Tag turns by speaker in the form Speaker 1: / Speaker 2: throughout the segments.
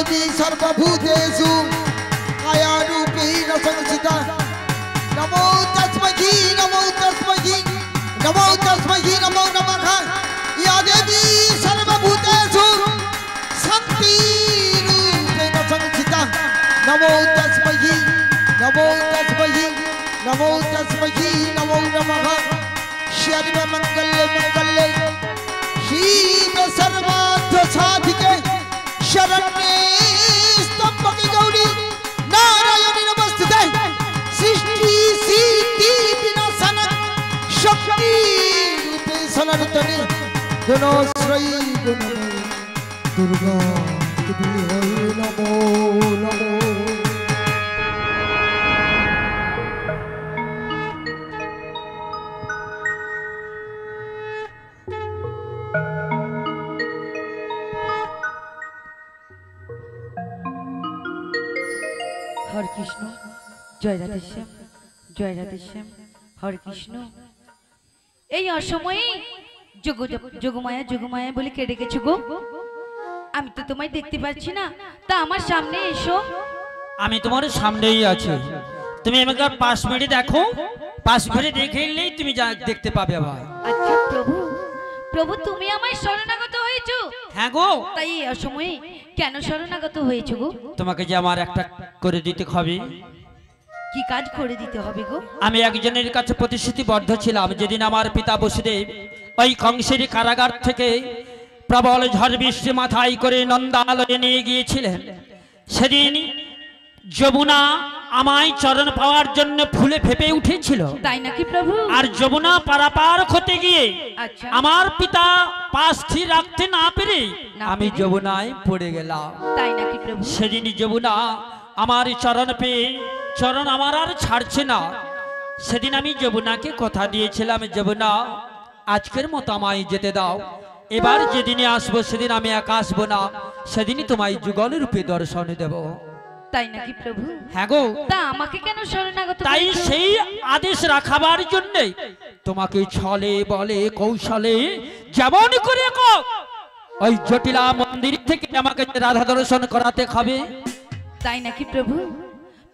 Speaker 1: देवी सर्वभूतेषु कायारूपेण संस्थिता नमो तस्मै नमो नमः या देवी सर्वभूतेषु शक्तिरूपेण संस्थिता नमो तस्मै नमो नमः सर्वमंगले मंगले शिव सर्वार्थ साधिके शरण्ये त्र्यंबके गौरी नारायणी नमस्तुते सृष्टि सिद्धि विनाशन शक्ति रूपे सनातने गुणश्री गुणमयी दुर्गा नमो नमो।
Speaker 2: हरे कृष्ण जय राधेश्याम जय राधेश्याम हरे कृष्ण এই অসময়ে যোগমায়া যোগমায়া বলে কে ডেকেছো গো? আমি তো তোমায় দেখতে পাচ্ছি না, তা আমার সামনে এসো।
Speaker 3: আমি তোমার সামনেই আছি, তুমি আমাকে 5 মিনিট দেখো, 5 মিনিট দেখে নিলেই তুমি যা দেখতে পাবে আবার।
Speaker 2: আচ্ছা প্রভু, প্রভু তুমি আমায় শরণাগত হয়েছো?
Speaker 3: হ্যাঁ গো।
Speaker 2: তাই এই অসময়ে কেন শরণাগত হয়েছো গো?
Speaker 3: তোমাকে যে আমার একটা করে দিতে হবে।
Speaker 2: কি কাজ করে দিতে হবে গো?
Speaker 3: আমি একজনের কাছে প্রতিশ্রুতিবদ্ধ ছিলাম, যেদিন আমার পিতা বসুদেব ওই কংসের কারাগার থেকে প্রবল ঝড় বৃষ্টি মাথায় করে নন্দালয়ে নিয়ে গিয়েছিলেন, সেদিন যমুনা আমায় চরণ পাওয়ার জন্য ফুলে ফেপে উঠেছিল।
Speaker 2: তাই নাকি প্রভু?
Speaker 3: আর যমুনা পারাপার হতে গিয়ে
Speaker 2: আচ্ছা
Speaker 3: আমার পিতা পাশ স্থির রাখতে না পেরে আমি যমুনায় পড়ে গেলাম।
Speaker 2: তাই নাকি প্রভু?
Speaker 3: সেদিন যমুনা আমার চরণ পেয়ে, চরণ আমার আর ছাড়ছে না, সেদিন আমি যমুনাকে কথা দিয়েছিলাম, যমুনা আজকের মতো আমায় যেতে দাও, এবার যেদিনে আসবো সেদিন আমি একা আসবো না, সেদিনই তোমায় যুগল রূপে দর্শন দেব।
Speaker 2: তাই নাকি প্রভু?
Speaker 3: হ্যাঁ গো।
Speaker 2: তা আমাকে কেন শরণাগত?
Speaker 3: তাই সেই আদেশ রাখাবার জন্য তোমাকে ছলে বলে কৌশলে যেমন করে ওই জটিলা মন্দির থেকে আমাকে রাধা দর্শন করাতে হবে।
Speaker 2: তাই নাকি প্রভু?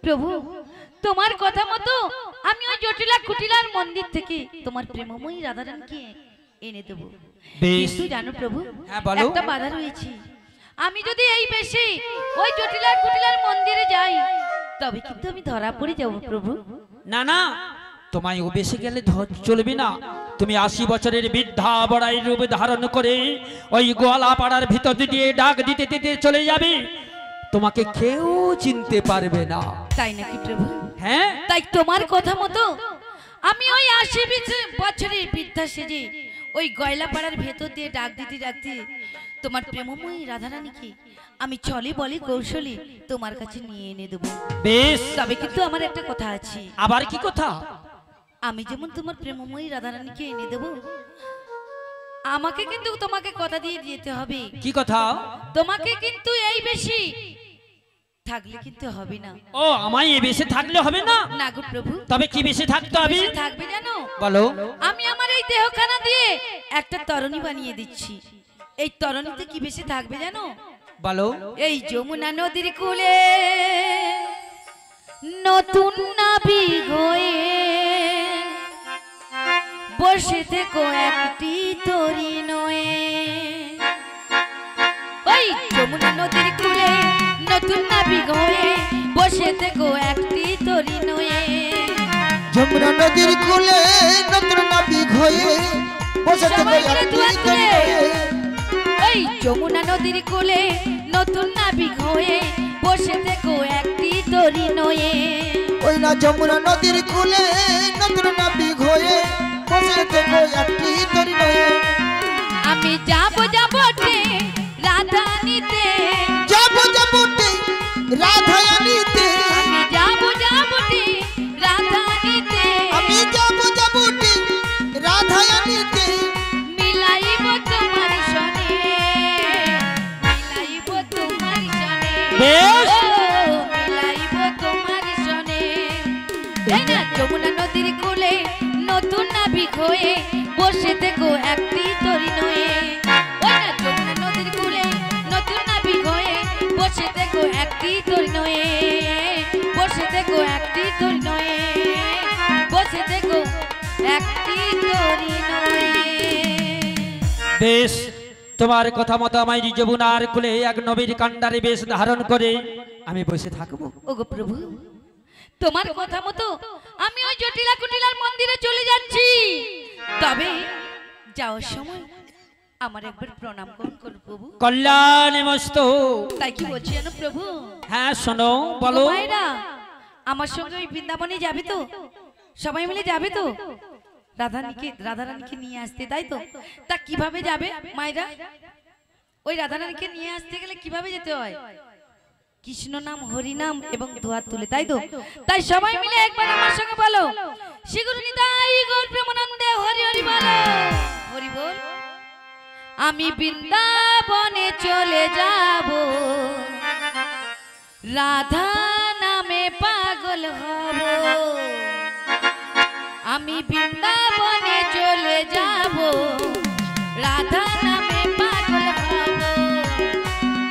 Speaker 2: প্রভু তোমার কথা মতো আমি ওই জটিলা কুটিলার মন্দির থেকে তোমার প্রেমময়ী রাধারানীকে এনে দেব। কিন্তু জানো প্রভু, একটা বাধা রয়েছে, আমি যদি এই বেশি ওই জটিলা কুটিলার মন্দিরে যাই তবে কিন্তু আমি ধরা পড়ে যাব প্রভু।
Speaker 3: না না, তোমায় ও বেশি গেলে চলবে না, তুমি 80 বছরের বৃদ্ধা বড়াই রূপ ধারণ করে ওই গোয়ালা পাড়ার ভিতর দিয়ে ডাক দিতে দিতে চলে যাবে, তোমাকে কেউ চিনতে পারবে না।
Speaker 2: তাই নাকি প্রভু?
Speaker 3: হ্যাঁ।
Speaker 2: তাই তোমার কথা মতো আমি ওই 80 বছরের বৃদ্ধা সেজে ওই গয়লা পাড়ার ভেতর দিয়ে ডাক দিতে ডাকতে তোমার প্রেমময়ী রাধারানীকে আমি ছলে বলে কৌশলে তোমার কাছে নিয়ে এনে দেবো।
Speaker 3: বেশ,
Speaker 2: তবে কিন্তু আমার একটা কথা আছে।
Speaker 3: আবার কি কথা?
Speaker 2: আমি যেমন তোমার প্রেমময়ী রাধারানীকে এনে দেবো, আমাকে কিন্তু তোমাকে কথা দিয়ে যেতে হবে।
Speaker 3: কি কথা?
Speaker 2: তোমাকে কিন্তু এই বেশি থাকলে কিন্তু হবে না।
Speaker 3: ও, আমায় এই বেশি থাকলে হবে না? না
Speaker 2: গো প্রভু।
Speaker 3: তবে কি বেশি থাকতে হবে?
Speaker 2: থাকবে জানো?
Speaker 3: বলো।
Speaker 2: আমি আমার এই দেহখানা দিয়ে একটা তরণী বানিয়ে দিচ্ছি, এই তরণীতে কি বেশি থাকবে জানো?
Speaker 3: বলো।
Speaker 2: এই যমুনা নদীর কূলে নতুন নাবিক হয়ে বসে থেকো একটি তরি নয়ে। ওই যমুনা নদীর কূলে নতুন নাবিক হয়ে বসে থেকো একটি তরি নয়ে।
Speaker 1: যমুনা নদীর কূলে নতুন নাবিক হয়ে বসে থেকো একটি তরি নয়ে।
Speaker 2: ওই যমুনা নদীর কূলে নতুন নাবিক হয়ে বসে থেকো একটি তরি নয়ে।
Speaker 1: ওই না যমুনা নদীর কূলে নতুন নাবিক হয়ে বসে থেকো একটি তরি নয়ে।
Speaker 2: আমি যাবো যাবোটে রাধারানীতে,
Speaker 1: যাবো যাবোটে রাধারানীতে,
Speaker 2: আমি যাবো যাবোটে রাধারানীতে,
Speaker 1: আমি যাবো যাবোটে রাধারানীতে।
Speaker 2: মিলাইব তোমার সনে, মিলাইব তোমার সনে,
Speaker 3: বেশ
Speaker 2: মিলাইব তোমার সনে। এই না যমুনা নদীর কূলে নতুন নাবিক হয়ে বসে থেকো একটি তরি নয়ে। ওই না যমুনা নদীর কূলে নতুন নাবিক হয়ে বসে থেকো একটি তোর নয়ে বসে দেখো একটি তোরই নয়ে।
Speaker 3: বেশ, তোমার কথা মতো আমায় যমুনার কুলে এক নবীর কাণ্ডারে বেশ ধারণ করে আমি বসে থাকবো।
Speaker 2: ওগো প্রভু, তোমার কথা মতো আমি ওই জটিলা কুটিলার মন্দিরে চলে যাচ্ছি। তবে যাওয়ার সময় আমার একবার প্রণাম করুন প্রভু।
Speaker 3: কল্যাণমস্তু।
Speaker 2: তাই কি বলছি জানো প্রভু?
Speaker 3: হ্যাঁ শোনো, বলো।
Speaker 2: মায়েরা আমার সঙ্গে ওই বৃন্দাবনে যাবে তো? সবাই মিলে যাবে তো? রাধারানীকে নিয়ে আসতে, তাই তো? তা কিভাবে যাবে মায়েরা? ওই রাধারানীকে নিয়ে আসতে গেলে কিভাবে যেতে হয়? কৃষ্ণ নাম, হরি নাম এবং দুহাত তুলে, তাই তো? তাই সবাই মিলে একবার আমার সঙ্গে বলো, শ্রী গুরু নিতাই গৌর প্রেমানন্দে হরি হরি বলো। হরি বল। আমি বৃন্দাবনে চলে যাব, রাধা নামে পাগল হব। আমি বৃন্দাবনে চলে যাব, রাধা নামে পাগল হব।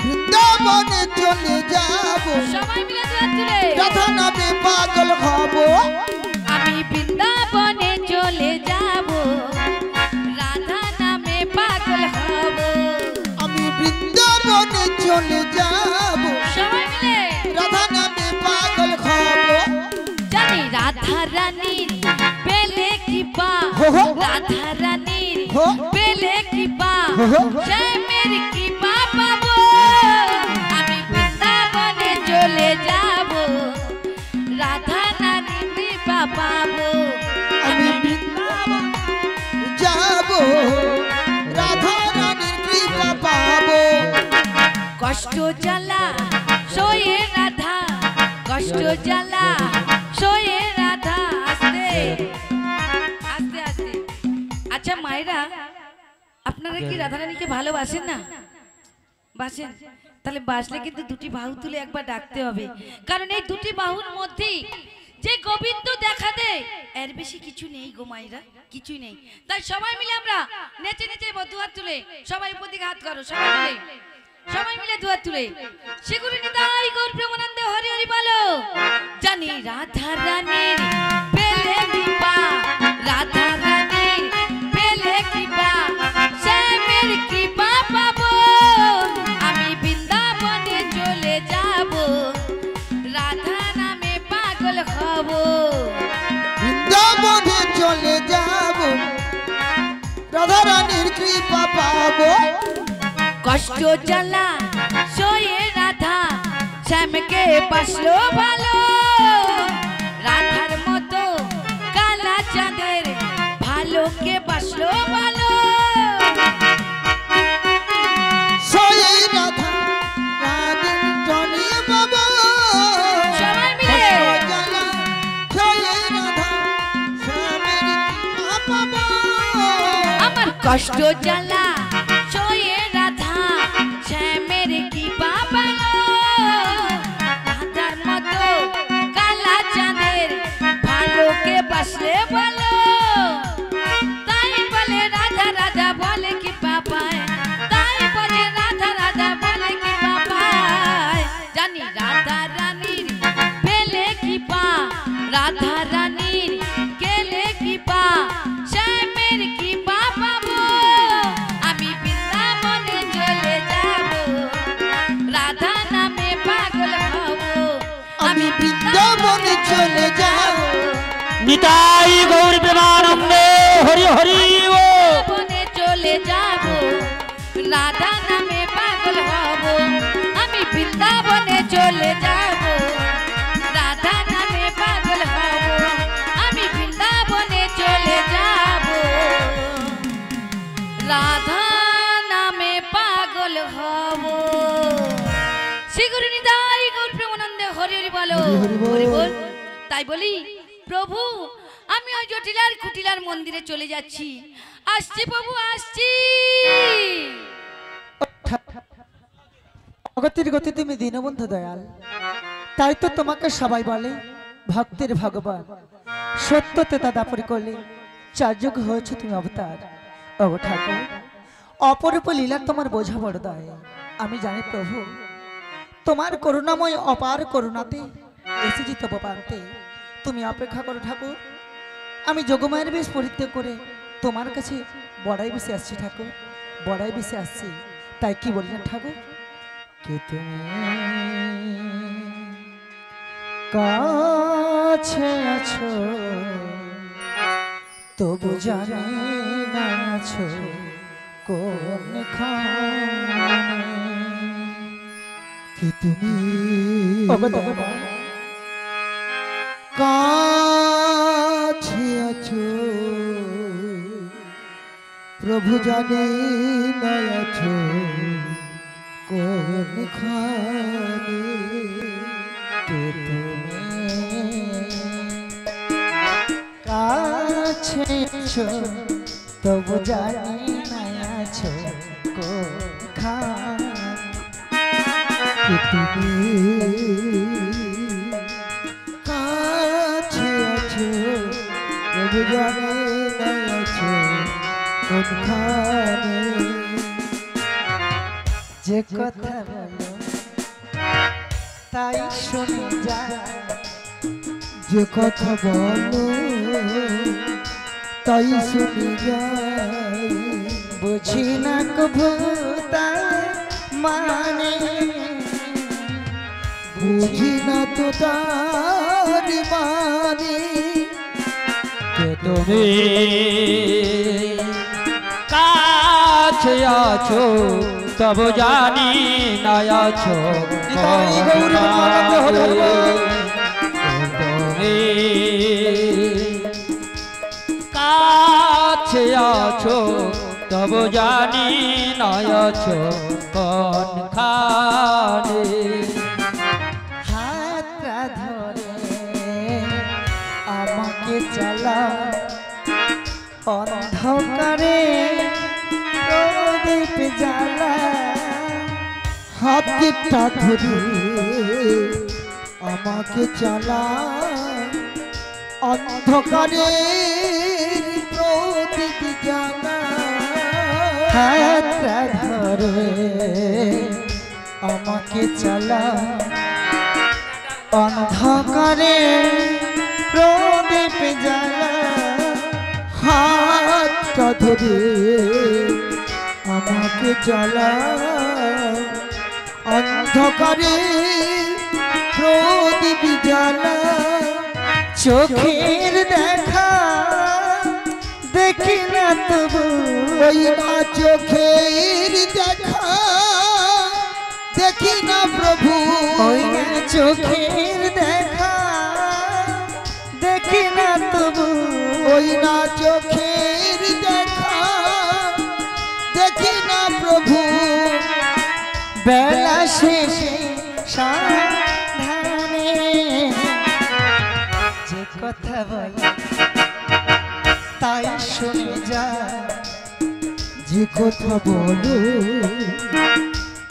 Speaker 1: বৃন্দাবনে চলে যাব,
Speaker 2: সবাই মিলে দুহাত তুলে
Speaker 1: রাধা নামে পাগল হব।
Speaker 2: আমি বৃন্দাবনে চলে যাব, রাধা নামে পাগল হব।
Speaker 1: আমি বৃন্দাবনে চলে যাব,
Speaker 2: সবাই মিলে
Speaker 1: রাধা নামে পাগল হব।
Speaker 2: জানি রাধা রানীর পেলে কি পা, রাধা রানীর পেলে কি পা, শ্যামের কি পা পাবো। আমি বৃন্দাবনে চলে যাব, রাধা রানীর কৃপা পাবো।
Speaker 1: আমি বৃন্দাবন যাব, রাধা রানীর কৃপা পাবো।
Speaker 2: কষ্ট জ্বালা সয়ে রাধা, কষ্ট জ্বালা সয়ে রাধা। আস্তে আস্তে আস্তে। আচ্ছা মায়েরা, আপনারা কি রাধারানীকে ভালোবাসেন না? বাসেন? তাহলে বাসলে কিন্তু দুটি বাহু তুলে একবার ডাকতে হবে, কারণ এই দুটি বাহুর মধ্যে যে গোবিন্দ দেখা দেয় এর বেশি কিছু নেই গো মায়েরা, কিছুই নেই। তাই সবাই মিলে আমরা নেচে নেচে দুহাত তুলে, সবাই উপর দিকে হাত করো, সবাই মিলে দুহাত তুলে শ্রী গুরু নিতাই গৌর প্রেমানন্দে হরি হরি বলো। জানি রাধা রানীর পেলে কৃপা, রাধা রানীর পেলে কৃপা, শ্যামের কৃপা পাবো। আমি বৃন্দাবনে চলে যাব, রাধা নামে পাগল হব।
Speaker 1: বৃন্দাবনে চলে যাব, রাধা রানীর কৃপা পাবো।
Speaker 2: কষ্ট জ্বালা সয়ে রাধা শ্যামকে বাসলো ভালো, রাধার মতো কালা চাঁদের ভালোকে বাসলো ভালো।
Speaker 1: সয়ে রাধা রানীর টনে বাবা,
Speaker 2: সবাই মিলে
Speaker 1: সয়ে রাধা শ্যামের কৃপা পাবো।
Speaker 2: আমার কষ্ট জ্বালা সয়ে রাধা শ্যামের কৃপা পালো, রাধার মতো কালা চাঁদের ভালোকে বাসলে ভালো। তাই বলে রাধা রাধা বলে কি পাপায়, তাই বলে রাধা রাধা বলে কি পাপায়। জানি রাধা রানীর পেলে কি পা, রাধা রানীর কেলে কি পা, শ্যামের কি পা পাবো। আমি বৃন্দাবনে চলে যাব, রাধা নামে পাগল হব।
Speaker 1: আমি বৃন্দাবনে চলে যাব,
Speaker 3: নিতাই গৌর প্রেমানন্দে হরি হরি ও।
Speaker 2: বনে চলে যাব, রাধা নামে পাগল হব। আমি বৃন্দাবনে চলে যাব, রাধা নামে পাগল হব। আমি বৃন্দাবনে চলে যাব, রাধা নামে পাগল হব। শ্রী গুরু নিতাই গৌর প্রেমানন্দে হরি হরি বলো। হরি বল। তাই বলি প্রভু, আমি ওই জটিলার কুটিলার মন্দিরে চলে যাচ্ছি। আসছি প্রভু, আসছি।
Speaker 1: অগতির গতি তুমি দীনবন্ধু দয়াল, তাই তো তোমাকে সবাই বলে ভক্তের ভগবান। সত্যতে তা দাপর করলে চার যুগ হয়েছে তুমি অবতার। ওগো ঠাকুর, অপরূপ লীলা তোমার বোঝা বড় দয়। আমি জানি প্রভু, তোমার করুণাময় অপার করুণাতে এসেছি তব প্রান্তে। তুমি অপেক্ষা করো ঠাকুর। আমি যোগমায়ের বেশ পরিত্যাগ করে তোমার কাছে বড়াই বেশি আসছি ঠাকুর, বড়াই বেশি আসছি। তাই কি বললেন ঠাকুর? কে তুমি কাছে আছো তবু জানি না আছো কোনখানে।
Speaker 4: কে তুমি
Speaker 1: ওগো
Speaker 4: কাছে আছো প্রভু জানি না আছো কোনখানে।
Speaker 1: কে তুমি কাছে আছো তবু জানি না আছো কোনখানে।
Speaker 4: কে তুমি কাছে আছো প্রভু জানি না আছো কোনখানে।
Speaker 1: যে কথা বলো তাই শুনে যা,
Speaker 4: যে কথা বলো তাই শুনে যাই।
Speaker 1: বুঝি না কভু তার মানে,
Speaker 4: বুঝি না তো তার মানে।
Speaker 3: কে তুমি কাছে আছো তবু জানি না আছো তুমি কাছে আছো তবু জানি না আছো কোনখানে।
Speaker 1: হাতটা ধরে আমাকে চালা অন্ধকারে প্রদীপ জ্বালা।
Speaker 4: হাতটা ধরে আমাকে চালা অন্ধকারে প্রদীপ জ্বালা।
Speaker 1: হাতটা ধরে আমাকে চালা অন্ধকারে প্রদীপ জ্বালা।
Speaker 4: হাতটা ধরে আমাকে চালা অন্ধকারে প্রদীপ জ্বালা।
Speaker 1: চোখের দেখা দেখি না তবু,
Speaker 4: ওই না চোখের দেখা দেখি না প্রভু।
Speaker 1: ওই না চোখের দেখা দেখি না তবু,
Speaker 4: ওই না চোখের দেখা দেখি না প্রভু।
Speaker 1: বেলা শেষে সাবধানে যে কথা বলে তাই শুনে যা,
Speaker 4: যে কথা বলো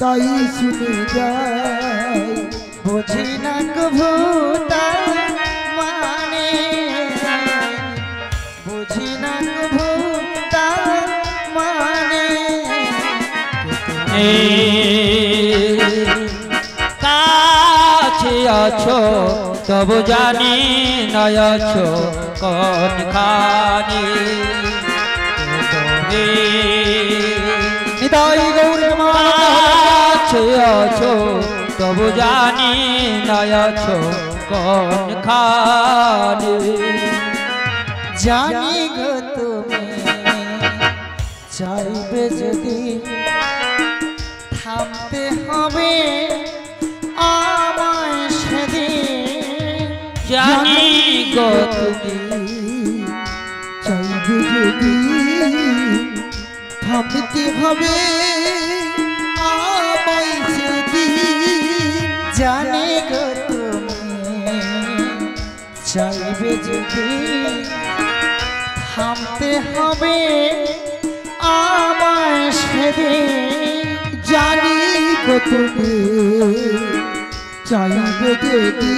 Speaker 4: তাই শুনে যাই।
Speaker 1: বুঝি না কভু তার মানে, বুঝি না কভু তার মানে।
Speaker 3: কাছে আছো তবু জানি না আছো কোনখানে।
Speaker 1: নিতাই গৌর
Speaker 3: কাছে আছো তবু জানি না আছো কোনখানে।
Speaker 1: জানি গো তুমি চাইবে যদি থামতে হবে আমায় সেদিন।
Speaker 3: জানি গো
Speaker 4: তুমি চাইবে যদি থামতে হবে আমায় সেদিন।
Speaker 1: জানি গো তুমি চাইবে যদি থামতে হবে আমায় সেদিন।
Speaker 4: জানি গো তুমি চাইবে যদি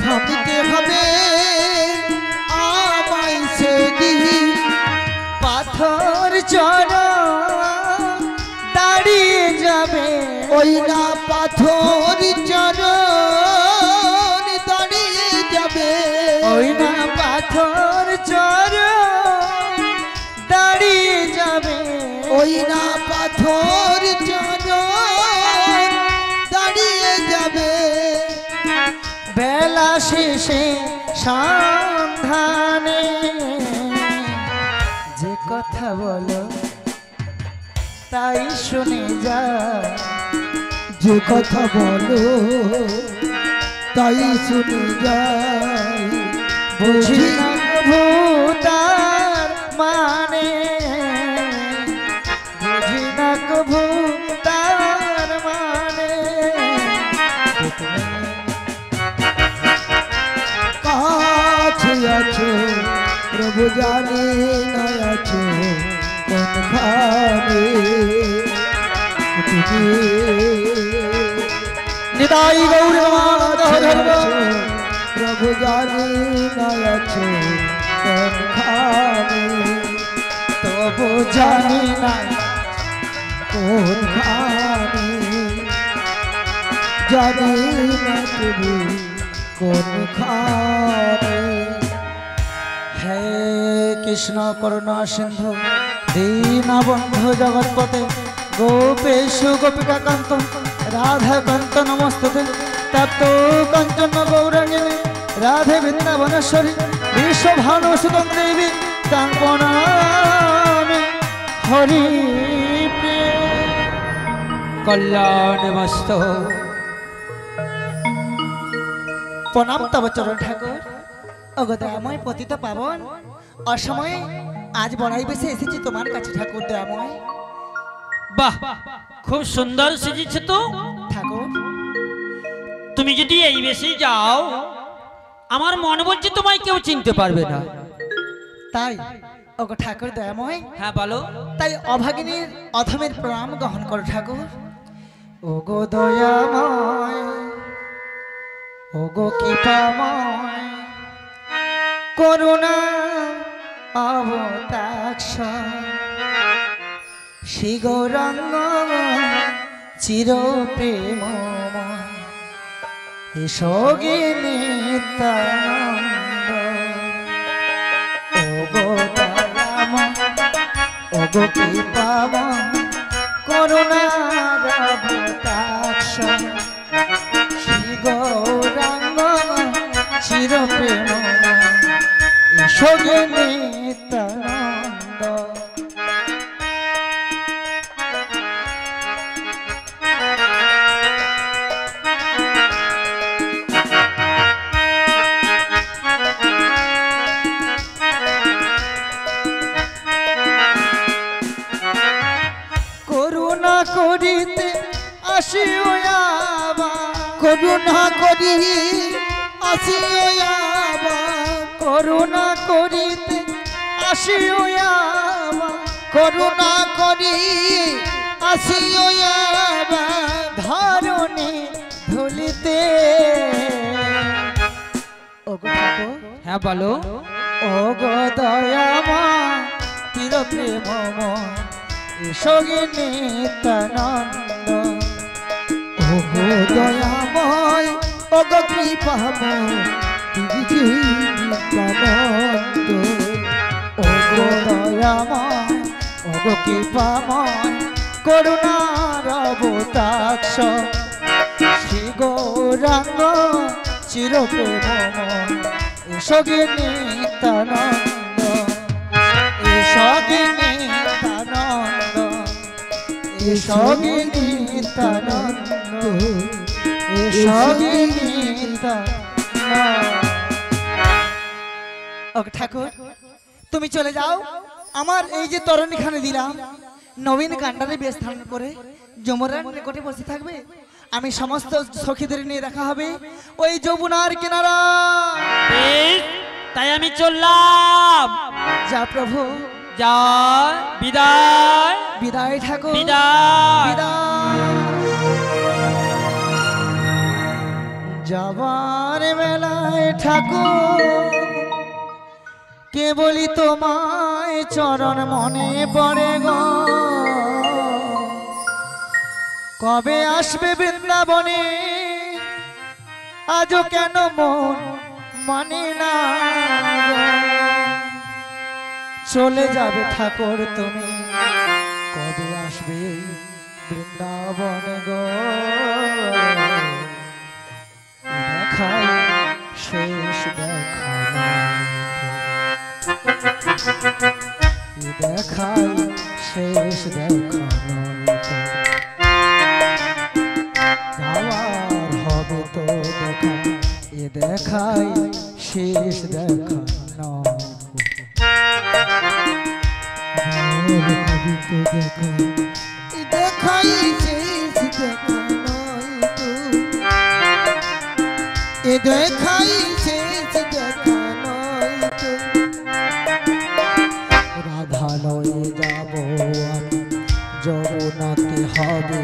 Speaker 4: থামতে হবে আমায় সেদিন।
Speaker 1: পাথর চর দাঁড়িয়ে যাবে,
Speaker 4: ওই না পাথর চরণ দাঁড়িয়ে ওই না পাথর চরণ দাঁড়িয়ে যাবে
Speaker 1: বেলা শেষে সন্ধানে যে কথা বলো তাই শুনে যা,
Speaker 4: যে কথা বলো তাই শুনে যাই
Speaker 1: বুঝি না ভূতার মানে, বুঝি না ভূতার মানে।
Speaker 4: কাছে আছো প্রভু জানে না আছো কোনখানে তুমি
Speaker 1: নিতাই গৌর
Speaker 4: প্রভু জানে না আছো কোনখানে
Speaker 1: তবু জানি না
Speaker 4: কোনখানে জানি না তুমি কোনখানে।
Speaker 1: হে কৃষ্ণ করুণা সিন্ধু দীনবন্ধু জগৎপতে গোপেশু গোপিকা কান্ত রাধা কান্ত নমস্তুতে তপ্ত কাঞ্চন গৌরাঙ্গিনী রাধে বৃন্দাবনেশ্বরী বিশ্বভানু সুতং দেবী তাং প্রণামি হরি প্রিয়।
Speaker 3: কল্যাণমস্ত।
Speaker 1: প্রণাম তব চরণ ঠাকুর। ওগো দয়াময় পতিত পাবন, অসময়ে আজ বড়াই বেশি এসেছি তোমার কাছে ঠাকুর দয়াময়।
Speaker 3: বাহ, খুব সুন্দর সেজেছে তো।
Speaker 1: ঠাকুর
Speaker 3: তুমি যদি এই বেশি যাও, আমার মনে বলছে তোমায় কেউ চিনতে পারবে না।
Speaker 1: তাই ওগো ঠাকুর দয়াময়,
Speaker 3: হ্যাঁ বলো।
Speaker 1: তাই অভাগিনীর অধমের প্রণাম গ্রহণ করো ঠাকুর। ওগো দয়াময়, ওগো কৃপাময়, করুণা অবতাক্ষ, শ্রী গৌরাঙ্গ চির প্রেমময়, এসোগে নিত্যানন্দ। ওগো দয়াময়, ওগো কৃপাময়, করুণার অবতাক্ষ, শ্রী গৌরাঙ্গ চির প্রেমময়, এসোগে নিত্যানন্দ। করুণা করিতে আসিও আবার,
Speaker 4: করুণা করি আসিও আবার,
Speaker 1: করুণা করিতে আসিও আবার,
Speaker 4: করুণা করি আসিও আবার,
Speaker 1: ধরণী ধুলিতে। ওগো ঠাকুর,
Speaker 3: হ্যাঁ বলো।
Speaker 1: ওগো দয়াময় চির প্রেমময়, এসোগে নিত্যানন্দ।
Speaker 4: ওগো দয়াময় ওগো কৃপাময়, নিত্যানন্দ।
Speaker 1: ওগো দয়াময়, ওগো কৃপাময়, করুণার অবতাক্ষ, শ্রী গৌরাঙ্গ চির প্রেমময়, এসোগে নিত্যানন্দ, এসোগে নিত্যানন্দ, এসোগে নিত্যানন্দ, এসোগে নিত্যানন্দ। ওগো ঠাকুর, তুমি চলে যাও। আমার এই যে তরণীখানে দিলাম, নবীন কাণ্ডারে বেশ ধারণ করে যমুনার নিকটে বসে থাকবে। আমি সমস্ত সখীদের নিয়ে দেখা হবে ওই যমুনার কিনারা।
Speaker 3: বেশ, তাই আমি চললাম।
Speaker 1: যা প্রভু,
Speaker 3: যা, বিদায়।
Speaker 1: বিদায় ঠাকুর,
Speaker 3: বিদায়।
Speaker 1: বিদায়। যাবার বেলায় ঠাকুর কেবলই তোমায় চরণ মনে পড়ে গো। কবে আসবে বৃন্দাবনে, আজও কেন মন মানে না গো। চলে যাবে ঠাকুর তুমি
Speaker 4: কবে আসবে বৃন্দাবন গো দেখাই শেষ দেখা দেখাই শেষ দেখা যাওয়ার হবে তো দেখা এ দেখাই শেষ দেখা দেখাই শেষ দেখা নয় তো এ দেখাই শেষ দেখা নয় তো রাধা লয়ে যাব আমি জগন্নাথে হবে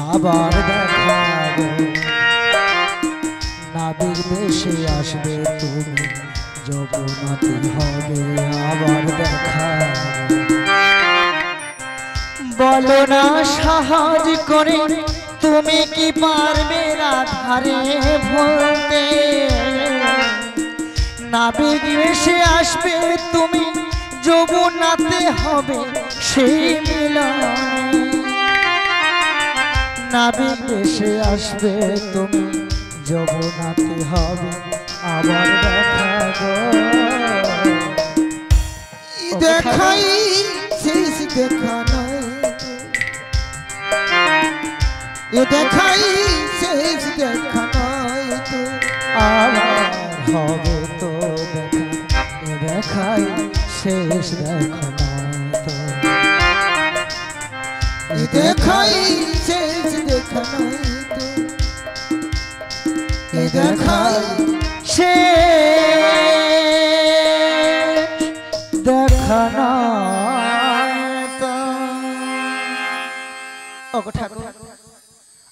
Speaker 4: আবার দেখাবো নাবিক বেশে আসবে তুমি জগন্নাথে হবে আবার দেখাবো বলো না সাহায্য করে তুমি কি পারবে রাধারে ভুলতে নাবিক এসে আসবে তুমি যমুনাতে হবে সেই মিলনে নাবিক এসে আসবে তুমি যমুনাতে হবে আবার দেখা গো দেখাই শেষ দেখা নয় এ দেখাই শেষ দেখা নয় তো আবার হবে তো দেখা এ দেখাই শেষ দেখা নয় তো এ দেখাই শেষ দেখা নয় তো এ দেখাই শেষ দেখা নয় তো ওগো ঠাকুর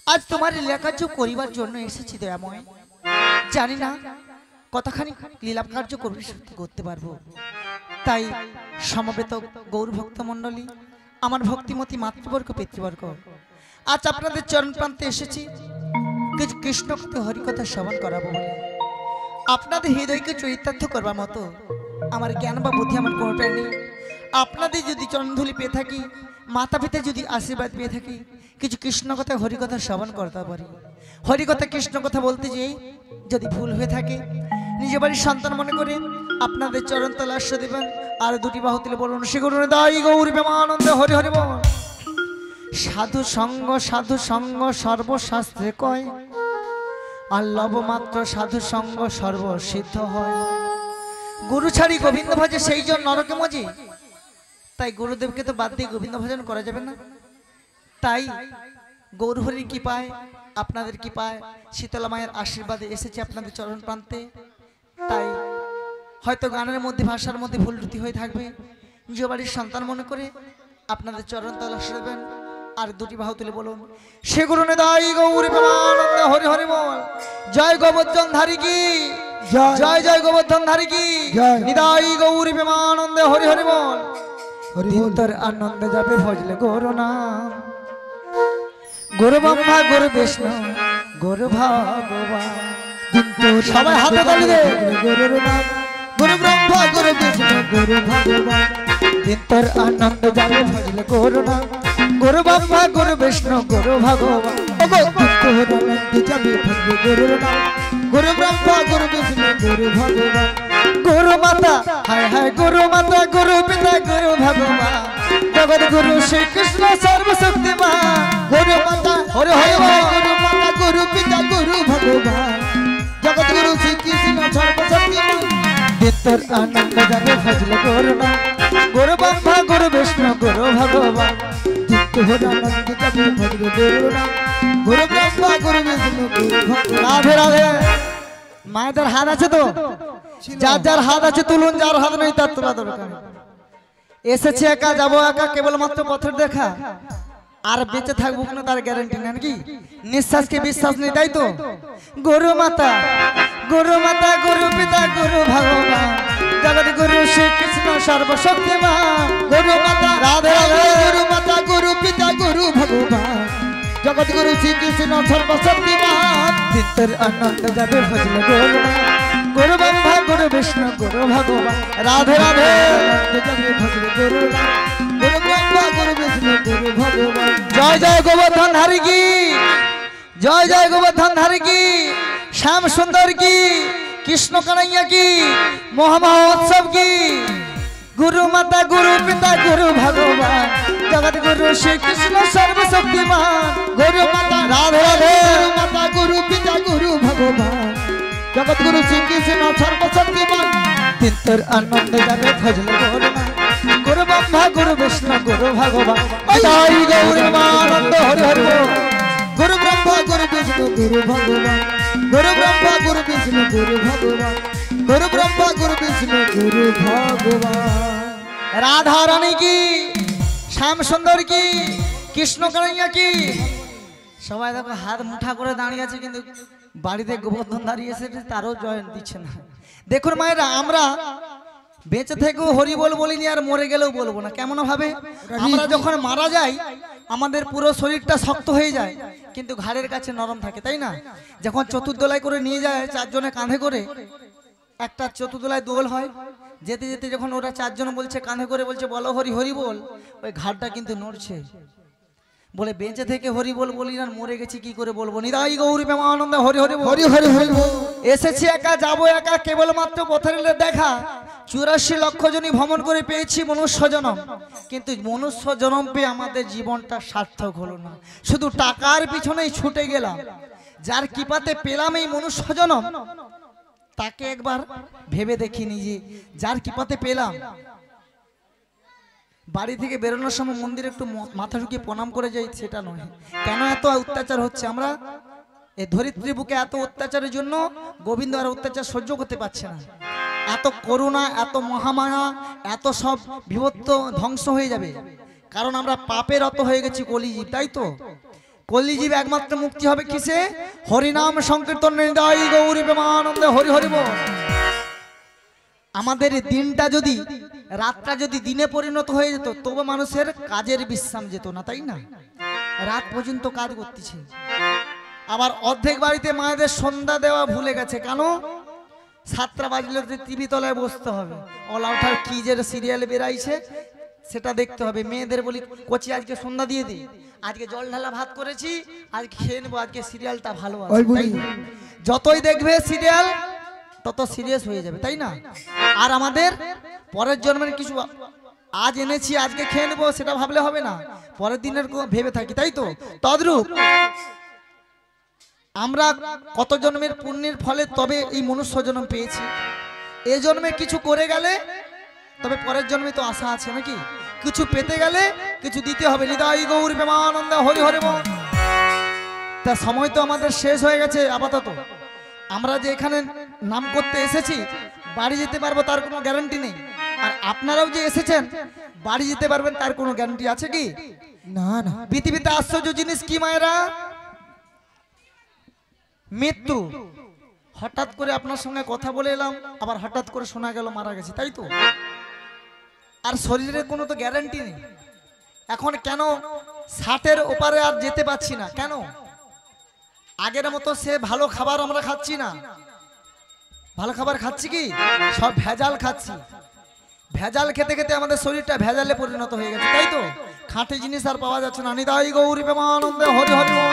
Speaker 4: আজ তোমার লীলাকার্য করিবার জন্য এসেছি দয়াময় জানি না কতখানি লীলা কার্য করতে পারবো তাই সমবেত গৌর ভক্ত মণ্ডলী আমার ভক্তিমতী মাতৃবর্গ পিতৃবর্গ আজ আপনাদের চরণ প্রান্তে এসেছি কিছু কৃষ্ণ কথা হরিকথা শ্রবণ করাবো বলে আপনাদের হৃদয়কে চরিতার্থ করবার মতো আমার জ্ঞান বা বুদ্ধি আমার কোনোটাই নেই আপনাদের যদি চরণধুলি পেয়ে থাকি মাতা পিতা যদি আশীর্বাদ পেয়ে থাকি কিছু কৃষ্ণ কথা হরিকথা শ্রবণ করতে পারি হরিকথা কৃষ্ণ কথা বলতে যেই যদি ভুল হয়ে থাকে নিজের বাড়ির সন্তান মনে করে আপনাদের চরণ তলাস্য দেবেন আর দুটি বাহু তুলে বলুন শ্রী গুরু দাই গৌর প্রেমানন্দে হরি হরি বল সাধু সঙ্গ সর্বশাস্ত্রে কয় আর লবমাত্র সাধু সঙ্গ সর্বসিদ্ধ হয় গুরু ছাড়ি গোবিন্দ ভজে সেই জন নরকে মজে তাই গুরুদেবকে তো বাদ দিয়ে গোবিন্দ ভজন করা যাবে না তাই গৌরহরির কৃপায় আপনাদের কৃপায় শীতলা মায়ের আশীর্বাদে এসেছে আপনাদের চরণ প্রান্তে তাই হয়তো গানের মধ্যে ভাষার মধ্যে ভুল ত্রুটি হয়ে থাকবে নিজ বাড়ির সন্তান মনে করে আপনাদের চরণ তলাশ দেবেন আর দুটি বাহু তুলে বলুন সে গুরু নিদাই গৌর প্রেমানন্দে হরি হরি বল জয় গোবর্ধন ধারী কি জয় জয় গোবর্ধন ধারী কি নিদাই গৌর প্রেমানন্দে হরি হরি বল দিনতর আনন্দে যাবে ভজলে গৌর নাম গুরু ব্রহ্মা গুরু বিষ্ণু গুরু ভগবান সবাই হাতে তালি দে গুরুর নাম গুরু ব্রহ্মা গুরু বিষ্ণু গুরু ভগবান দিনতর আনন্দ যাবে ভজলে গৌর নাম গুরু ব্রহ্মা গুরু বিষ্ণু গুরু ভগবান যাবে ভজলে গৌর নাম গুরু ব্রহ্মা গুরু বিষ্ণু গুরু ভগবান গুরু মাতা হায় হায় গুরু মাতা গুরু পিতা গুরু ভগবান জগৎ গুরু শ্রী কৃষ্ণ সর্বশক্তিমান গুরু মাতা হরে হরে গুরু মাতা গুরু পিতা গুরু ভগবান জগৎ গুরু শ্রী কৃষ্ণ সর্বশক্তিমান দিনতর আনন্দ যাবে ভজলে গৌর নাম গুরু ব্রহ্মা গুরু বিষ্ণু গুরু ভগবান দিনতর আনন্দ যাবে ভজলে গৌর নাম গুরু ব্রহ্মা গুরু বিষ্ণু গুরু ভগবান রাধে রাধে মায়েদের হাত আছে তো যার যার হাত আছে তুলুন যার হাত নেই তার তোলা দরকার এসেছে একা যাবো একা কেবলমাত্র পথের দেখা আর বেঁচে থাকবো না তার গ্যারান্টি নেই নাকি নিঃশ্বাসকে বিশ্বাস নেই তাই তো গুরু মাতা গুরু পিতা গুরু ভগবান জগৎ গুরু শ্রী কৃষ্ণ সর্বশক্তিমান গুরু মাতা রাধে রাধে গুরু মাতা গুরু পিতা গুরু ভগবান জগৎ গুরু শ্রী কৃষ্ণ সর্বশক্তিমান দিনতর আনন্দ যাবে ভজলে গৌর নাম গুরু ব্রহ্মা গুরু বিষ্ণু গুরু ভগবান রাধে রাধে যাবে ভজলে গৌর নাম গুরু
Speaker 5: ব্রহ্মা গুরু বিষ্ণু গুরু ভগবান।
Speaker 4: জয় জয় গোবর্ধন ধারী কি, জয় জয় গোবর্ধন ধারী কি, শ্যাম সুন্দর কি, কৃষ্ণ কানাইয়া কি, মহামহোৎসব কি। গুরু মাতা গুরু পিতা গুরু ভগবান, জগৎ গুরু শ্রী কৃষ্ণ সর্বশক্তিমান। গুরু মাতা রাধে রাধে,
Speaker 5: গুরু মাতা গুরু পিতা গুরু ভগবান, জগৎ গুরু শ্রী কৃষ্ণ সর্বশক্তিমান।
Speaker 4: দিন তোর আনন্দ যাবে ভজলে বল না, গুরু ব্রহ্মা গুরু বিষ্ণু গুরু ভগবান। জয় গৌরী আনন্দ হরি হরি বল।
Speaker 5: গুরু ব্রহ্মা গুরু বিষ্ণু গুরু ভগবান, গুরু ব্রহ্মা গুরু বিষ্ণু গুরু ভগবান, গুরু ব্রহ্মা গুরু বিষ্ণু গুরু ভগবান।
Speaker 4: রাধা রানী কি, শ্যাম সুন্দর কি, কৃষ্ণ কানাইয়া কি। সবাই দেখো হাত মুঠা করে দাঁড়িয়ে আছে, কিন্তু বাড়িতে গোবর্ধন দাঁড়িয়ে এসেছে, তারও জয় দিচ্ছে না। দেখুন মায়েরা, আমরা বেঁচে থেকেও হরি বল বলিনি, আর মরে গেলেও বলবো না। কেমন ভাবে আমরা যখন মারা যাই আমাদের পুরো শরীরটা শক্ত হয়ে যায়, কিন্তু ঘাড়ের কাছে নরম থাকে, তাই না? যখন চতুর্দোলায় করে নিয়ে যায় চারজনে কাঁধে করে, একটা চতুর্দোলায় দোল হয়, যেতে যেতে যখন ওরা চারজন বলছে কাঁধে করে বলছে বলো হরি হরি বল, ওই ঘাড়টা কিন্তু নড়ছে। বলে বেঁচে থেকে হরি বল বলি না, মরে গেছি কি করে বলবো। নিতাই গৌরী প্রেমানন্দে হরি হরি বল।
Speaker 5: হরি হরি হরি বল।
Speaker 4: এসেছি একা, যাবো একা, কেবলমাত্র পথের দেখা। 84 লক্ষ জনই ভ্রমণ করে পেয়েছি মনুষ্য জনম, কিন্তু মনুষ্য জনম পেয়ে আমাদের জীবনটা সার্থক হলো না। শুধু টাকার পিছনেই ছুটে গেলাম। যার কৃপাতে পেলাম এই মনুষ্য জনম, তাকে একবার ভেবে দেখিনি যে যার কৃপাতে পেলাম। বাড়ি থেকে বেরোনোর সময় মন্দিরে একটু মাথা ঢুকিয়ে প্রণাম করে যাই, সেটা নয়। কেন এত অত্যাচার হচ্ছে? আমরা এই ধরিত্রী বুকে এত অত্যাচারের জন্য গোবিন্দ আর অত্যাচার সহ্য করতে পারছে না। এত করুণা, এত মহামায়া, এত সব বিভক্ত ধ্বংস হয়ে যাবে, কারণ আমরা পাপের অত হয়ে গেছি কলিজীব, তাই তো? কলিজীব একমাত্র মুক্তি হবে কিসে? হরিনাম সংকীর্তন। নিতাই গৌরী প্রেমানন্দে হরি হরি বল। আমাদের দিনটা যদি, রাতটা যদি দিনে পরিণত হয়ে যেত, তবু মানুষের কাজের বিশ্রাম যেত না, তাই না? রাত পর্যন্ত কাজ করতেছে। আবার অর্ধেক বাড়িতে মায়েদের সন্ধ্যা দেওয়া ভুলে গেছে। কেন? 7টা বাজলে টিভি তলায় বসতে হবে, অল আউটার কি যে সিরিয়াল বেরাইছে সেটা দেখতে হবে। মেয়েদের বলি কচি আজকে সন্ধ্যা দিয়ে দিই, আজকে জল ঢালা ভাত করেছি, আজকে খেয়ে নেবো, আজকে সিরিয়ালটা ভালো আছে। তাই যতই দেখবে সিরিয়াল তত সিরিয়াস হয়ে যাবে, তাই না? আর আমাদের পরের জন্মের কিছু আজ এনেছি আজকে খেয়ে নেবো সেটা ভাবলে হবে না, পরের দিনের ভেবে থাকি, তাই তো? তদ্রূপ আমরা কত জন্মের পুণ্যের ফলে তবে এই মনুষ্য জন্ম পেয়েছি। এই জন্মে কিছু করে গেলে তবে পরের জন্মে তো আশা আছে নাকি? কিছু পেতে গেলে কিছু দিতে হবে। নিতাই গৌরী প্রেমানন্দে হরি হরি বল। তা সময় তো আমাদের শেষ হয়ে গেছে আপাতত। আমরা যে এখানে নাম করতে এসেছি, বাড়ি যেতে পারবো তার কোনো গ্যারান্টি নেই। আর আপনারাও যে এসেছেন বাড়ি যেতে পারবেন তার কোনো গ্যারান্টি আছে কি?
Speaker 5: না না।
Speaker 4: পৃথিবীতে আশ্চর্য জিনিস কি মায়েরা? মৃত্যু। হঠাৎ করে আপনার সঙ্গে কথা বলে এলাম, আবার হঠাৎ করে শোনা গেল মারা গেছে, তাই তো? আর শরীরের কোনো তো গ্যারান্টি নেই। এখন কেন 60-এর ওপারে আর যেতে পাচ্ছি না? কেন? আগের মতো সে ভালো খাবার আমরা খাচ্ছি না। ভালো খাবার খাচ্ছি কি? সব ভেজাল খাচ্ছি। ভেজাল খেতে খেতে আমাদের শরীরটা ভেজালে পরিণত হয়ে গেছে, তাই তো? খাঁটি জিনিস আর পাওয়া যাচ্ছে না। নিতাই গৌরী প্রেমানন্দে হরি হরি বল।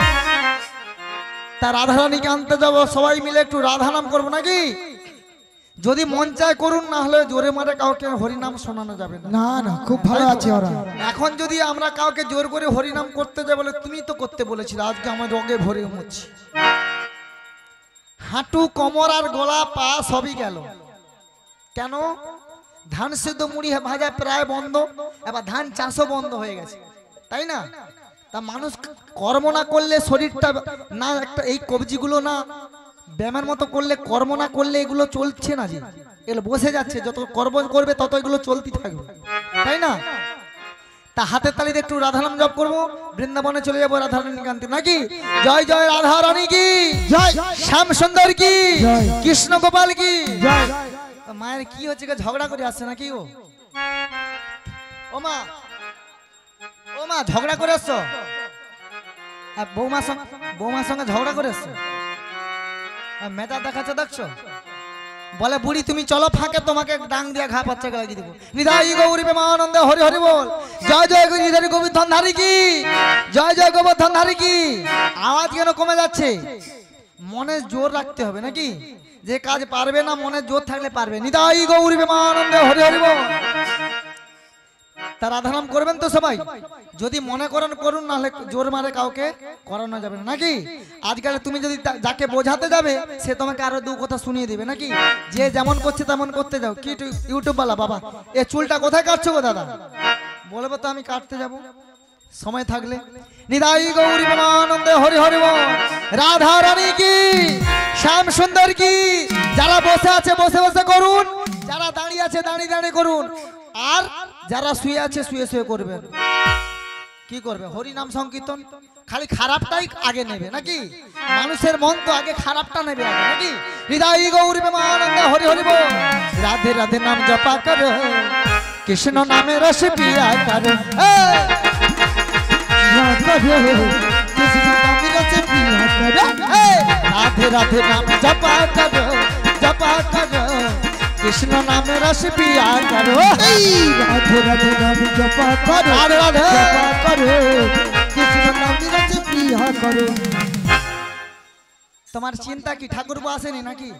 Speaker 4: তা রাধারানীকে আনতে যাবো, সবাই মিলে একটু রাধা নাম করবো নাকি? যদি মন চায় করুন, না হলে জোরে মারে কাউকে হরিনাম শোনানো যাবে না।
Speaker 5: না না, খুব ভালো আছে ওরা।
Speaker 4: এখন যদি আমরা কাউকে জোর করে হরিনাম করতে যাই, বলে তুমি তো করতে বলেছিলে, আজকে আমার রোগে ভরে মরছি। হাঁটু, কোমর আর গলা, পা সবই গেল। কেন? ধান সিদ্ধ মুড়ি ভাজা প্রায় বন্ধ, এবার ধান চাষও বন্ধ হয়ে গেছে, তাই না? তা মানুষ কর্ম না করলে শরীরটা না, একটা এই কবজিগুলো না ব্যায়ামের মতো করলে, কর্ম না করলে এগুলো চলছে না, যে এগুলো বসে যাচ্ছে। যত কর্ম করবে তত এগুলো চলতে থাকবে, তাই না? তা হাতের তালিতে একটু রাধা নাম জপ করবো, বৃন্দাবনে চলে যাবো রাধারানী কান্তি নাকি? জয় জয় রাধা রানী কি জয়, শ্যাম সুন্দর কি জয়, কৃষ্ণ গোপাল কি জয়। মায়ের কি হচ্ছে, ঝগড়া করে আসছে নাকি? ও মা, ও মা, ঝগড়া করে আসছো? বৌমার সঙ্গে ঝগড়া করে আসছো? মেটা দেখাচ্ছে দেখছো? বলে বুড়ি তুমি চলো ফাঁকে তোমাকে ডাং দিয়ে ঘা পাচ্ছে লাগিয়ে দিব। নিতাই গৌরী প্রেমানন্দে হরি হরি বল। জয় জয় গিরিধারী গোবিন্দন ধারী কি, জয় জয় গোবর্ধন ধারী কি। আওয়াজ কেন কমে যাচ্ছে? মনে জোর রাখতে হবে নাকি? যে কাজ পারবে না মনে জোর থাকলে পারবে। নিতাই গৌরী প্রেমানন্দে হরি হরি বল। তার রাধানাম করবেন তো সবাই? যদি মনে করেন করুন, নাহলে জোর মারে কাউকে করানো যাবে না নাকি? আজকাল তুমি যদি যাকে বোঝাতে যাবে সে তোমাকে আরো দু কথা শুনিয়ে দিবে নাকি? যে যেমন করছে তেমন করতে যাও। কি ইউটিউব বালা বাবা এ চুলটা কোথায় কাটছো গো দাদা? বলবো তো আমি কাটতে যাব সময় থাকলে। নিতাই গৌরী প্রেমানন্দে হরি হরি বল। রাধা রানী কি, শ্যাম সুন্দর কি। যারা বসে আছে বসে বসে করুন, যারা দাঁড়িয়ে আছে দাঁড়িয়ে দাঁড়িয়ে করুন, আর যারা শুয়ে আছে শুয়ে শুয়ে করবেন। কি করবে? হরি নাম সংকীর্তন। খালি খারাপটাই আগে নেবে নাকি? মানুষের মন তো আগে খারাপটা নেবে আগে নাকি? হৃদয় গৌরী প্রেমানন্দে হরি হরি বল। রাধে রাধে নাম জপা করো, কৃষ্ণ নামে রস পিয়া করো। রাধে রাধে নাম জপা করো, জপা করো, কৃষ্ণ নামে রস পিয়া করো।
Speaker 5: রাধে রাধে নাম জপা করো,
Speaker 4: রাধে রাধে
Speaker 5: জপা করো, কৃষ্ণ নামে রস পিয়া করো।
Speaker 4: তোমার চিন্তা কি ঠাকুর আসেনি নাকি?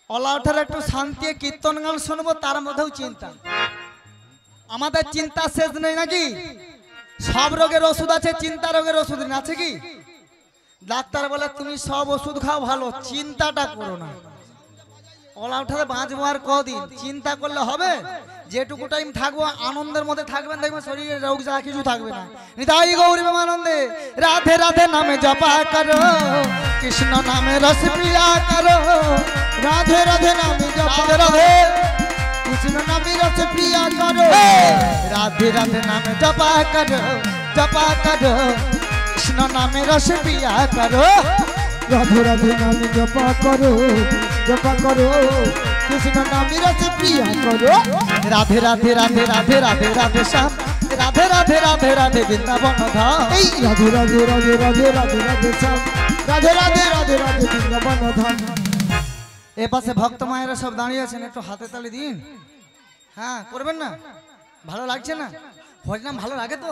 Speaker 4: অলাউঠার একটু শান্তি কীর্তন গান শুনবো, তার মধ্যেও চিন্তা। আমাদের চিন্তা শেষ নেই নাকি? সব রোগের ওষুধ আছে, চিন্তা রোগের ওষুধ নেই আছে কি? ডাক্তার বলে তুমি সব ওষুধ খাও ভালো, চিন্তাটা করো না। অলাউঠারে বাঁচবো আর কদিন? চিন্তা করলে হবে? যেটুকু টাইম থাকবো আনন্দের মধ্যে থাকবেন, দেখবেন শরীরে রোগ যা কিছু থাকবে না। নিতাই গৌরী প্রেমানন্দে রাধে রাধে নামে জপা করো, কৃষ্ণ নামে রস পিয়া করো।
Speaker 5: রাধে রাধে নামে জপা
Speaker 4: রাধে রাধে
Speaker 5: কৃষ্ণ নামে রস পিয়া করো।
Speaker 4: রাধে রাধে নামে জপা করো, জপা করো, কৃষ্ণ নামে রস পিয়া করো।
Speaker 5: রাধে রাধে নামে জপা করো, জপা করো, কৃষ্ণ নামে রস পিয়া করো।
Speaker 4: রাধে রাধে রাধে রাধে রাধে রাধে শ্যাম, রাধে রাধে রাধে রাধে বৃন্দাবন ধাম।
Speaker 5: এই রাধে রাধে রাধে রাধে রাধে রাধে শ্যাম, রাধে রাধে রাধে রাধে বৃন্দাবন ধাম।
Speaker 4: এ পাশে ভক্ত মায়েরা সব দাঁড়িয়ে আছেন, একটু হাতে তালি দিন। হ্যাঁ করবেন না? ভালো লাগছে না? হরিনাম ভালো লাগে তো?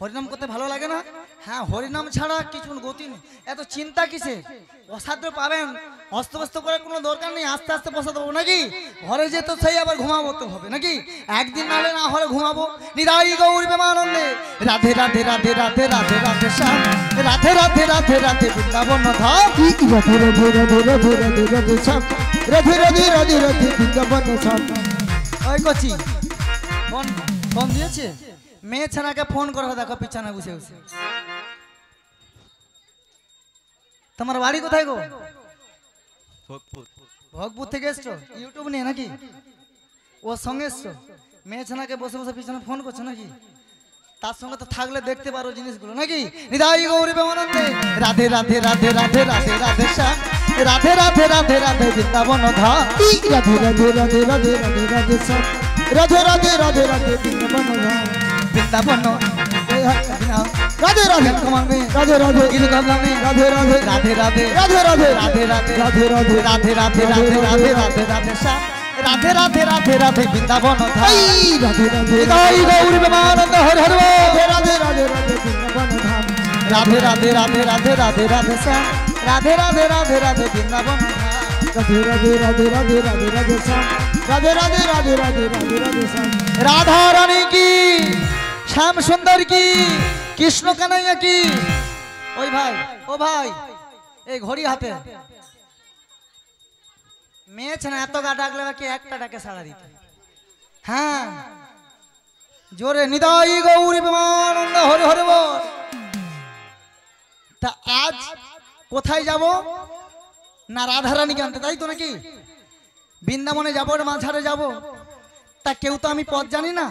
Speaker 4: হরিনাম করতে ভালো লাগে না? হ্যাঁ, হরিনাম ছাড়া কিছু গতি নেই। এত চিন্তা কিসে? অসাধ্য পাবেন, অস্তব্যস্ত করে কোনো দরকার নেই। আস্তে আস্তে বসাতে পারবো নাকি? ঘরে যেত সেই আবার ঘুমাবো তো হবে নাকি? একদিন নাহলে না হলে ঘুমাবো। নিতাই গৌরী প্রেমানন্দে রাধে রাধে রাধে রাধে রাধে রাধে শ্যাম, রাধে রাধে রাধে রাধে বৃন্দাবন ধাম।
Speaker 5: রাধে রাধে রাধে রাধে রাধে রাধে শ্যাম, রাধে রাধে রাধে রাধে বৃন্দাবন ধাম।
Speaker 4: ওই কচি ফোন ফোন দিয়েছে? মেয়ে ছানাকে ফোন করে দেখো পিছনে বসে বসে। তোমার বাড়ি কোথায় গো? ভোগপুর থেকে এসছো? ইউটিউব নিয়ে নাকি? ওর সঙ্গে এসছো? মেয়ে ছানাকে বসে বসে পিছনে ফোন করছো নাকি? তার সঙ্গে তো থাকলে দেখতে পারো জিনিসগুলো নাকি? নিতাই গৌরী প্রেমানন্দে রাধে রাধে রাধে রাধে রাধে রাধে শ্যাম, রাধে রাধে রাধে রাধে বৃন্দাবন ধাম।
Speaker 5: রাধে রাধে রাধে রাধে রাধে রাধে শ্যাম, রাধে রাধে রাধে রাধে বৃন্দাবন ধাম।
Speaker 4: বৃন্দাবন
Speaker 5: রাধে রাধে
Speaker 4: কমাবে
Speaker 5: রাধে রাধে
Speaker 4: গিলগামে
Speaker 5: রাধে রাধে
Speaker 4: রাধে রাধে
Speaker 5: রাধে রাধে
Speaker 4: রাধে রাধে
Speaker 5: রাধে রাধে
Speaker 4: রাধে রাধে রাধে রাধে রাধে রাধে শ্যাম, রাধে রাধে রাধে রাধে বৃন্দাবন ধাম।
Speaker 5: রাধে রাধে
Speaker 4: নিতাই গৌরী প্রেমানন্দে হরি হরি বল।
Speaker 5: রাধে রাধে রাধে বৃন্দাবন ধাম।
Speaker 4: রাধে রাধে রাধে রাধে রাধে রাধে শ্যাম, রাধে রাধে রাধে রাধে বৃন্দাবন ধাম।
Speaker 5: রাধে রাধে রাধে রাধে রাধে রাধে শ্যাম, রাধে রাধে রাধে রাধে রাধে রাধে শ্যাম।
Speaker 4: রাধা রানী কি, শ্যাম সুন্দর কি, কৃষ্ণ কানাইয়া কি। ওই ভাই, ও ভাই, এই ঘড়ি হাতে মেয়ে ছে না, এত গা ডাকলে বাকি একটা ডাকে সাড়া দিতে। হ্যাঁ জোরে নিতাই গৌরী প্রেমানন্দে হরি হরি বল। তা আজ কোথায় যাব না? রাধারানীকে আনতে, তাই তো নাকি? বৃন্দাবনে যাবো, মাঝারে যাব। তা কেউ তো আমি পথ জানি না।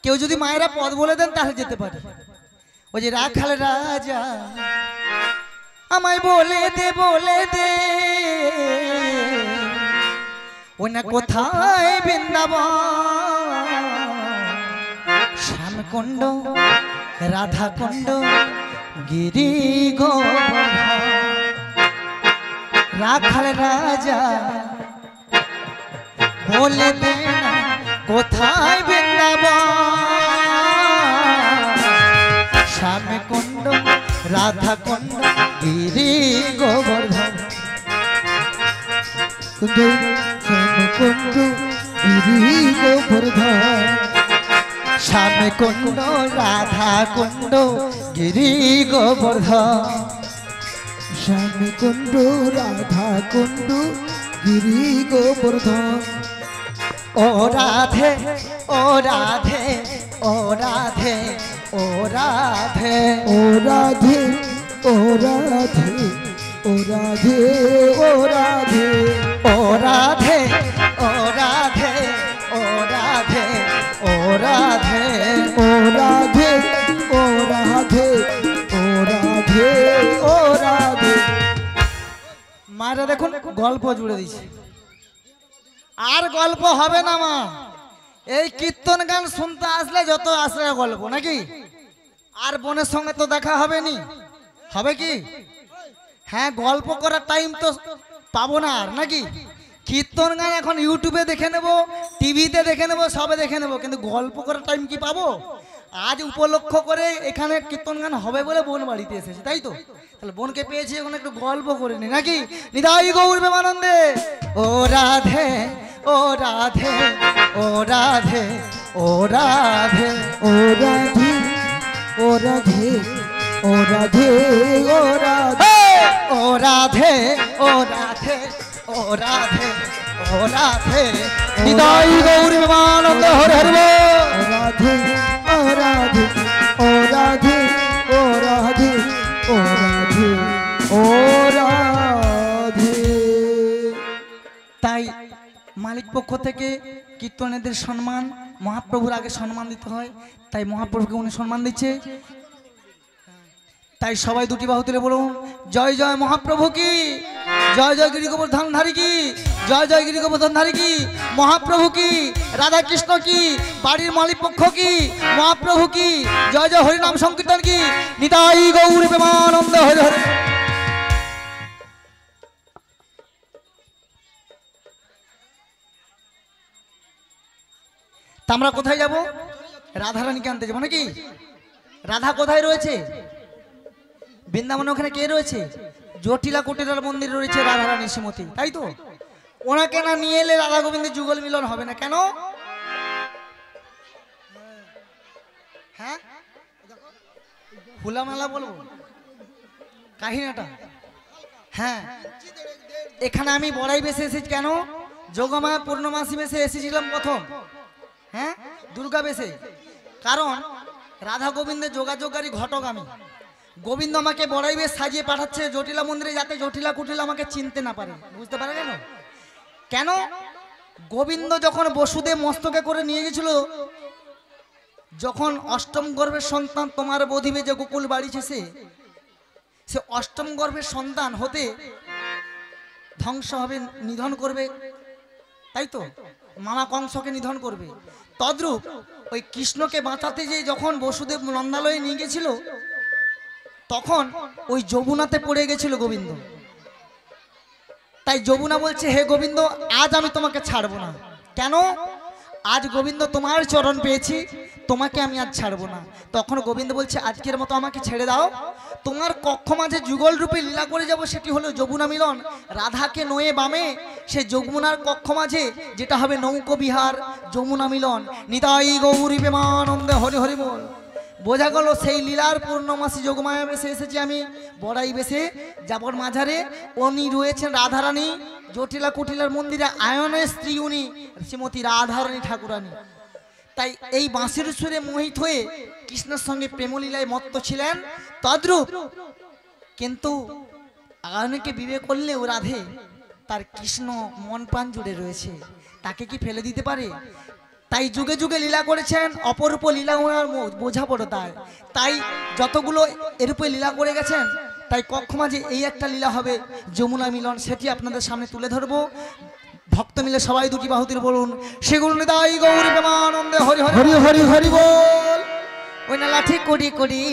Speaker 4: কেউ যদি মায়েরা পথ বলে দেন তাহলে যেতে পারি। ওই যে রাখাল রাজা আমায় বলে দে, বলে দে ওই না কোথায় বৃন্দাবন, শ্যামকুণ্ড রাধাকুণ্ড গিরি গোবর্ধন। রাখাল রাজা যা বলে দে না কোথায় বৃন্দাবন শ্যামে কুণ্ড রাধা কুণ্ড গিরি গোবর্ধন
Speaker 5: কুণ্ড শ্যাম কুণ্ড গিরি গোবর্ধন
Speaker 4: শ্যামে কুণ্ড রাধা কুণ্ড গিরি গোবর্ধন
Speaker 5: শ্যাম কুণ্ড রাধা কুণ্ড গিরি গোবর্ধন
Speaker 4: ও রাধে ও রাধে ও রাধে ও রাধে
Speaker 5: ও রাধে ও রাধে ও রাধে ও রাধে
Speaker 4: ও রাধে ও রাধে ও রাধে ও রাধে
Speaker 5: ও রাধে ও রাধে ও রাধে ও রাধে
Speaker 4: মায়েরা দেখুন গল্প জুড়ে দিছে আর গল্প হবে না মা এই কীর্তন গান শুনতে আসলে যত আসলে গল্প নাকি আর বোনের সঙ্গে তো দেখা হবে নি হবে কি হ্যাঁ গল্প করার টাইম তো পাবো না আর নাকি কীর্তন গান এখন ইউটিউবে দেখে নেব টিভিতে দেখে নেব সবে দেখে নেব কিন্তু গল্প করার টাইম কি পাবো আজ উপলক্ষ করে এখানে কীর্তন গান হবে বলে বোন বাড়িতে এসেছে তাই তো তাহলে বোনকে পেয়েছি এখন একটু গল্প করে নি নাকি নিতাই গৌর প্রেমানন্দে ও রাধে ও রাধে ও রাধে ও রাধে
Speaker 5: ও রাধে ও রাধে ও রাধে ও রাধে
Speaker 4: ও রাধে ও রাধে ও রাধে ও রাধে নিতাই গৌর প্রেমানন্দ হরে হরে
Speaker 5: ও রাধে ও রাধে ও রাধে ও রাধে ও রাধে ও রাধে
Speaker 4: তাই মালিক পক্ষ থেকে কীর্তনেদের সম্মান মহাপ্রভুর আগে সম্মান দিতে হয় তাই মহাপ্রভুকে উনি সম্মান দিচ্ছে তাই সবাই দুটি বাহু তুলে বলুন জয় জয় মহাপ্রভু কি জয় জয় গিরি গোবর্ধনধারী কি জয় জয় গিরি গোবর্ধনধারী কি মহাপ্রভু কি রাধা কৃষ্ণ কি বাড়ির মালিক পক্ষ কি মহাপ্রভু কি জয় জয় হরিনাম সংকীর্তন কি নিতাই গৌর প্রেমানন্দ হরে হরে তা আমরা কোথায় যাব রাধারানীকে আনতে যাবো নাকি রাধা কোথায় রয়েছে বৃন্দাবনে ওখানে কে রয়েছে জটিলা কুটিলার মন্দির রয়েছে রাধারানী শ্রীমতী তাই তো ওনাকে না নিয়ে এলে রাধা গোবিন্দের যুগল মিলন হবে না কেন হ্যাঁ ফুলামালা বলবো কাহিনীটা হ্যাঁ এখানে আমি বড়াই বেশে এসেছি কেন যোগমায়া পূর্ণমাসী বেশে এসেছিলাম প্রথম হ্যাঁ দুর্গা বেশে কারণ রাধা গোবিন্দের যোগাযোগকারী ঘটক আমি গোবিন্দ আমাকে বড়াই বেশ সাজিয়ে পাঠাচ্ছে জটিলা মন্দিরে যাতে জটিলা কুটিলা আমাকে চিনতে না পারে বুঝতে পারে কেন কেন গোবিন্দ যখন বসুদেব মস্তকে করে নিয়ে গেছিল যখন অষ্টম গর্ভের সন্তান তোমার বধিবে যে গোকুল বাড়িছে সে অষ্টম গর্ভের সন্তান হতে ধ্বংস হবে নিধন করবে তাই তো মামা কংসকে নিধন করবে তদ্রূপ ওই কৃষ্ণকে বাঁচাতে যে যখন বসুদেব নন্দালয়ে নিয়ে গেছিল তখন ওই যমুনাতে পড়ে গেছিল গোবিন্দ তাই যমুনা বলছে হে গোবিন্দ আজ আমি তোমাকে ছাড়বো না কেন আজ গোবিন্দ তোমার চরণ পেয়েছি তোমাকে আমি আজ ছাড়বো না তখন গোবিন্দ বলছে আজকের মতো আমাকে ছেড়ে দাও তোমার কক্ষ মাঝে যুগল রূপে লীলা করে যাব সেটি হলো যমুনা মিলন রাধাকে নয়ে বামে সে যমুনার কক্ষ মাঝে যেটা হবে নৌকো বিহার যমুনা মিলন নিতাই গৌরী প্রেমানন্দে হরি হরি বল বোঝা গেল সেই লীলার পূর্ণমাসী যোগমায়া বেশে এসেছি আমি বড়াই বেশে যাবর মাঝারে উনি রয়েছেন রাধারানী জটিলা কুটিলার মন্দিরে আয়নের স্ত্রী উনি শ্রীমতী রাধারানী ঠাকুরানী তাই এই বাঁশির সুরে মোহিত হয়ে কৃষ্ণের সঙ্গে প্রেমলীলায় মত্ত ছিলেন তদ্রূপ কিন্তু আয়নকে বিয়ে করলেও রাধে তার কৃষ্ণ মন প্রাণ জুড়ে রয়েছে তাকে কি ফেলে দিতে পারে তাই যুগে যুগে লীলা করেছেন অপরূপ লীলা ওনার বোঝা পড়ো তাই যতগুলো এরূপে লীলা করে গেছেন তাই কক্ষ মাঝে এই একটা লীলা হবে যমুনা মিলন সেটি আপনাদের সামনে তুলে ধরবো ভক্ত মিলে সবাই দুটি বাহুতির বলুন সেগুলো নিতাই গৌরী প্রেমানন্দে হরি হরি হরি হরি হরি বল ওই না লাঠি কড়ি কড়ি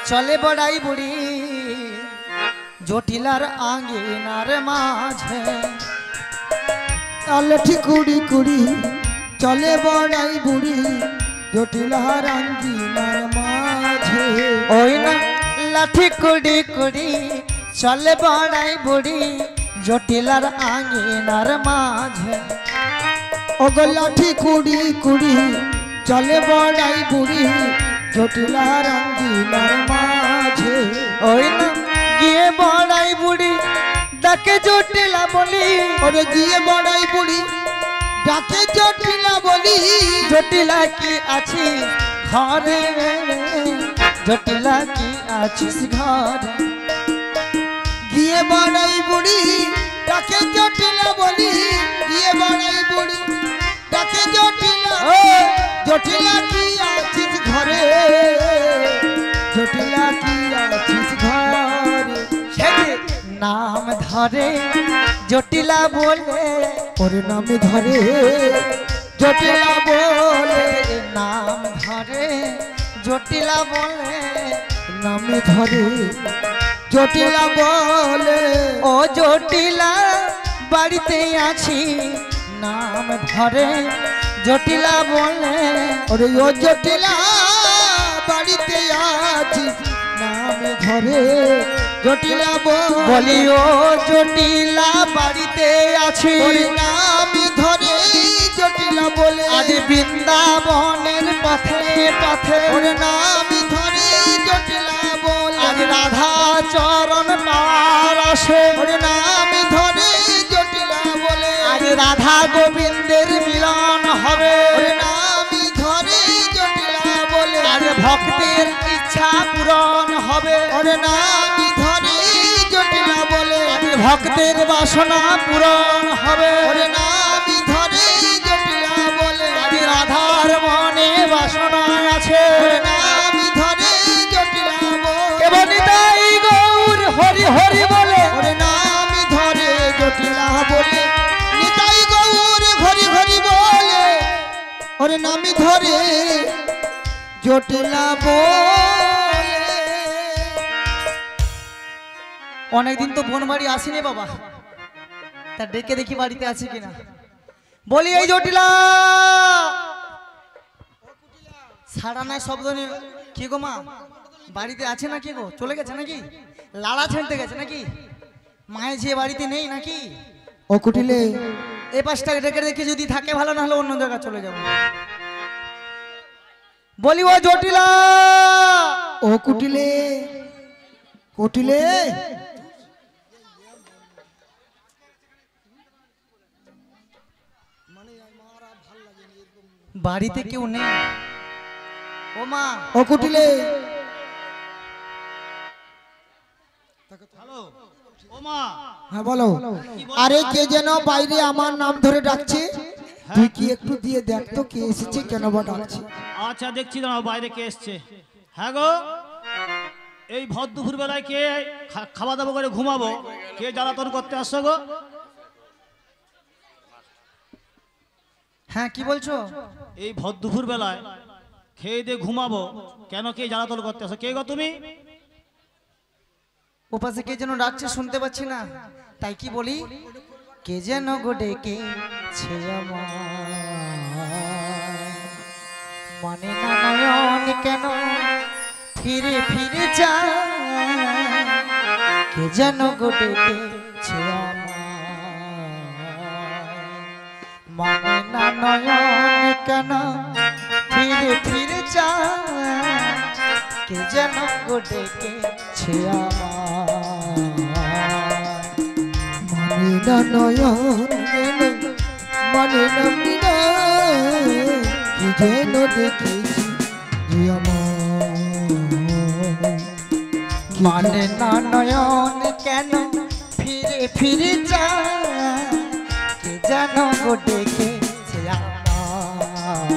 Speaker 4: চলে বড়াই বুড়ি জটিলার আঙ্গিনার মাঝে
Speaker 5: লাঠি কুড়ি কুড়ি চলে বড়াই বুড়ি জটিলার আঙ্গিনার মাঝে।
Speaker 4: ওই না লাঠি কুড়ি কুড়ি চলে বড়াই বুড়ি জটিলার আঙ্গিনার মাঝে।
Speaker 5: ওগো লাঠি কুড়ি কুড়ি চলে বড়াই বুড়ি জটিলার আঙ্গিনার মাঝে।
Speaker 4: ওই না গিয়ে বড়াই বুড়ি ডাকে জটিলা বলি,
Speaker 5: ওরে গিয়ে বড়াই বুড়ি ডাকে জটিলা বলি,
Speaker 4: জটিলা কি আছিস ঘরে, জটিলা কি আছিস ঘরে।
Speaker 5: গিয়ে বড়াই বুড়ি ডাকে জটিলা বলি, গিয়ে বড়াই বুড়ি ডাকে জটিলা, জটিলা কি আছিস ঘরে, জটিলা কি আছিস ঘরে।
Speaker 4: নাম ধরে জটিলা বলে,
Speaker 5: ওরে নামে ধরে জটিলা বলে,
Speaker 4: নাম ধরে জটিলা বলে,
Speaker 5: নামে ধরে জটিলা বলে।
Speaker 4: ও জটিলা বাড়িতে আছি নাম ধরে জটিলা বলে।
Speaker 5: ওরে ও জটিলা বাড়িতে আছিস নাম ধরে জটিলা
Speaker 4: বলি ও জটিলা বাড়িতে আছি,
Speaker 5: ওরে নাম ধরে জটিলা বলে।
Speaker 4: আজ বৃন্দাবনের পথে পথে,
Speaker 5: ওরে নাম ধরে জটিলা বলে।
Speaker 4: আজ রাধা চরণ পার আসে,
Speaker 5: ওরে নাম ধরে জটিলা বলে।
Speaker 4: আজ রাধা গোবিন্দের মিলন হবে,
Speaker 5: ওরে নাম ধরে জটিলা বলে।
Speaker 4: আজ ভক্তের ইচ্ছা পূরণ হবে,
Speaker 5: ওরে নাম ধরে জটিলা বলে।
Speaker 4: আজ ভক্তের বাসনা পূরণ হবে,
Speaker 5: ওরে নাম ধরে জটিলা বলে।
Speaker 4: আজ রাধার মনে বাসনা আছে,
Speaker 5: ওরে নাম ধরে জটিলা বলে।
Speaker 4: কেবল নিতাই গৌর হরি হরি বলে,
Speaker 5: ওরে নাম ধরে জটিলা বলে। নিতাই গৌর হরি হরি বলে। ওরে নাম ধরে জটিলা বলে।
Speaker 4: অনেকদিন তো বোন বাড়ি আসিনি বাবা, তা ডেকে দেখি বাড়িতে আছে কিনা। বলি এই জটিলা সাড়া নাই শব্দ নেই। কি গো মা বাড়িতে আছে না? কি গো চলে গেছে নাকি? লাড়া ছেড়তে গেছে নাকি? মায়ে যে বাড়িতে নেই নাকি?
Speaker 5: ও কুটিলে
Speaker 4: এ পাশটা ডেকে দেখি, যদি থাকে ভালো, না হলে অন্য জায়গায় চলে যাবো। বলি ও জটিলা,
Speaker 5: ও কুটিলে কুটিলে
Speaker 4: বাড়িতে কেউ নেই? ও মা,
Speaker 5: ও কুটিলে হ্যাঁ বলো। আরে কে যেন বাইরে আমার নাম ধরে ডাকছে, তুই কি একটু দিয়ে দেখ তো কে এসেছে, কেন বা ডাকছে।
Speaker 6: আচ্ছা দেখছি দাঁড়াও বাইরে কে এসছে। হ্যাঁ গো, এই ভর দুপুর বেলায় কে খাওয়া দাওয়া করে ঘুমাবো, কে জ্বালাতন করতে আসছো গো?
Speaker 4: হ্যাঁ কি বলছো?
Speaker 6: এই ভর দুপুর বেলায় খেয়ে দিয়ে ঘুমাবো, কেন কে জ্বালাতন করতে আসো? কে গো তুমি?
Speaker 4: ওপাশে কে যেন ডাকছে, শুনতে পাচ্ছি না, তাই কি বলি, কে যেন গো ডেকেছে আমার, মানে না নয়ন কেন ফিরে ফিরে যায়, কে যেন গো ডেকেছে আমার, মানে না নয়ন কেন ফিরে ফিরে যায়, কে যেন গো ডেকেছে আমার,
Speaker 5: মানে না নয়ন মানে না মিনা, কি যেন দেখেছি যে আমার,
Speaker 4: মানে না নয়ন কেন ফিরে ফিরে যায়, কে যেন গো ডেকেছে আমার,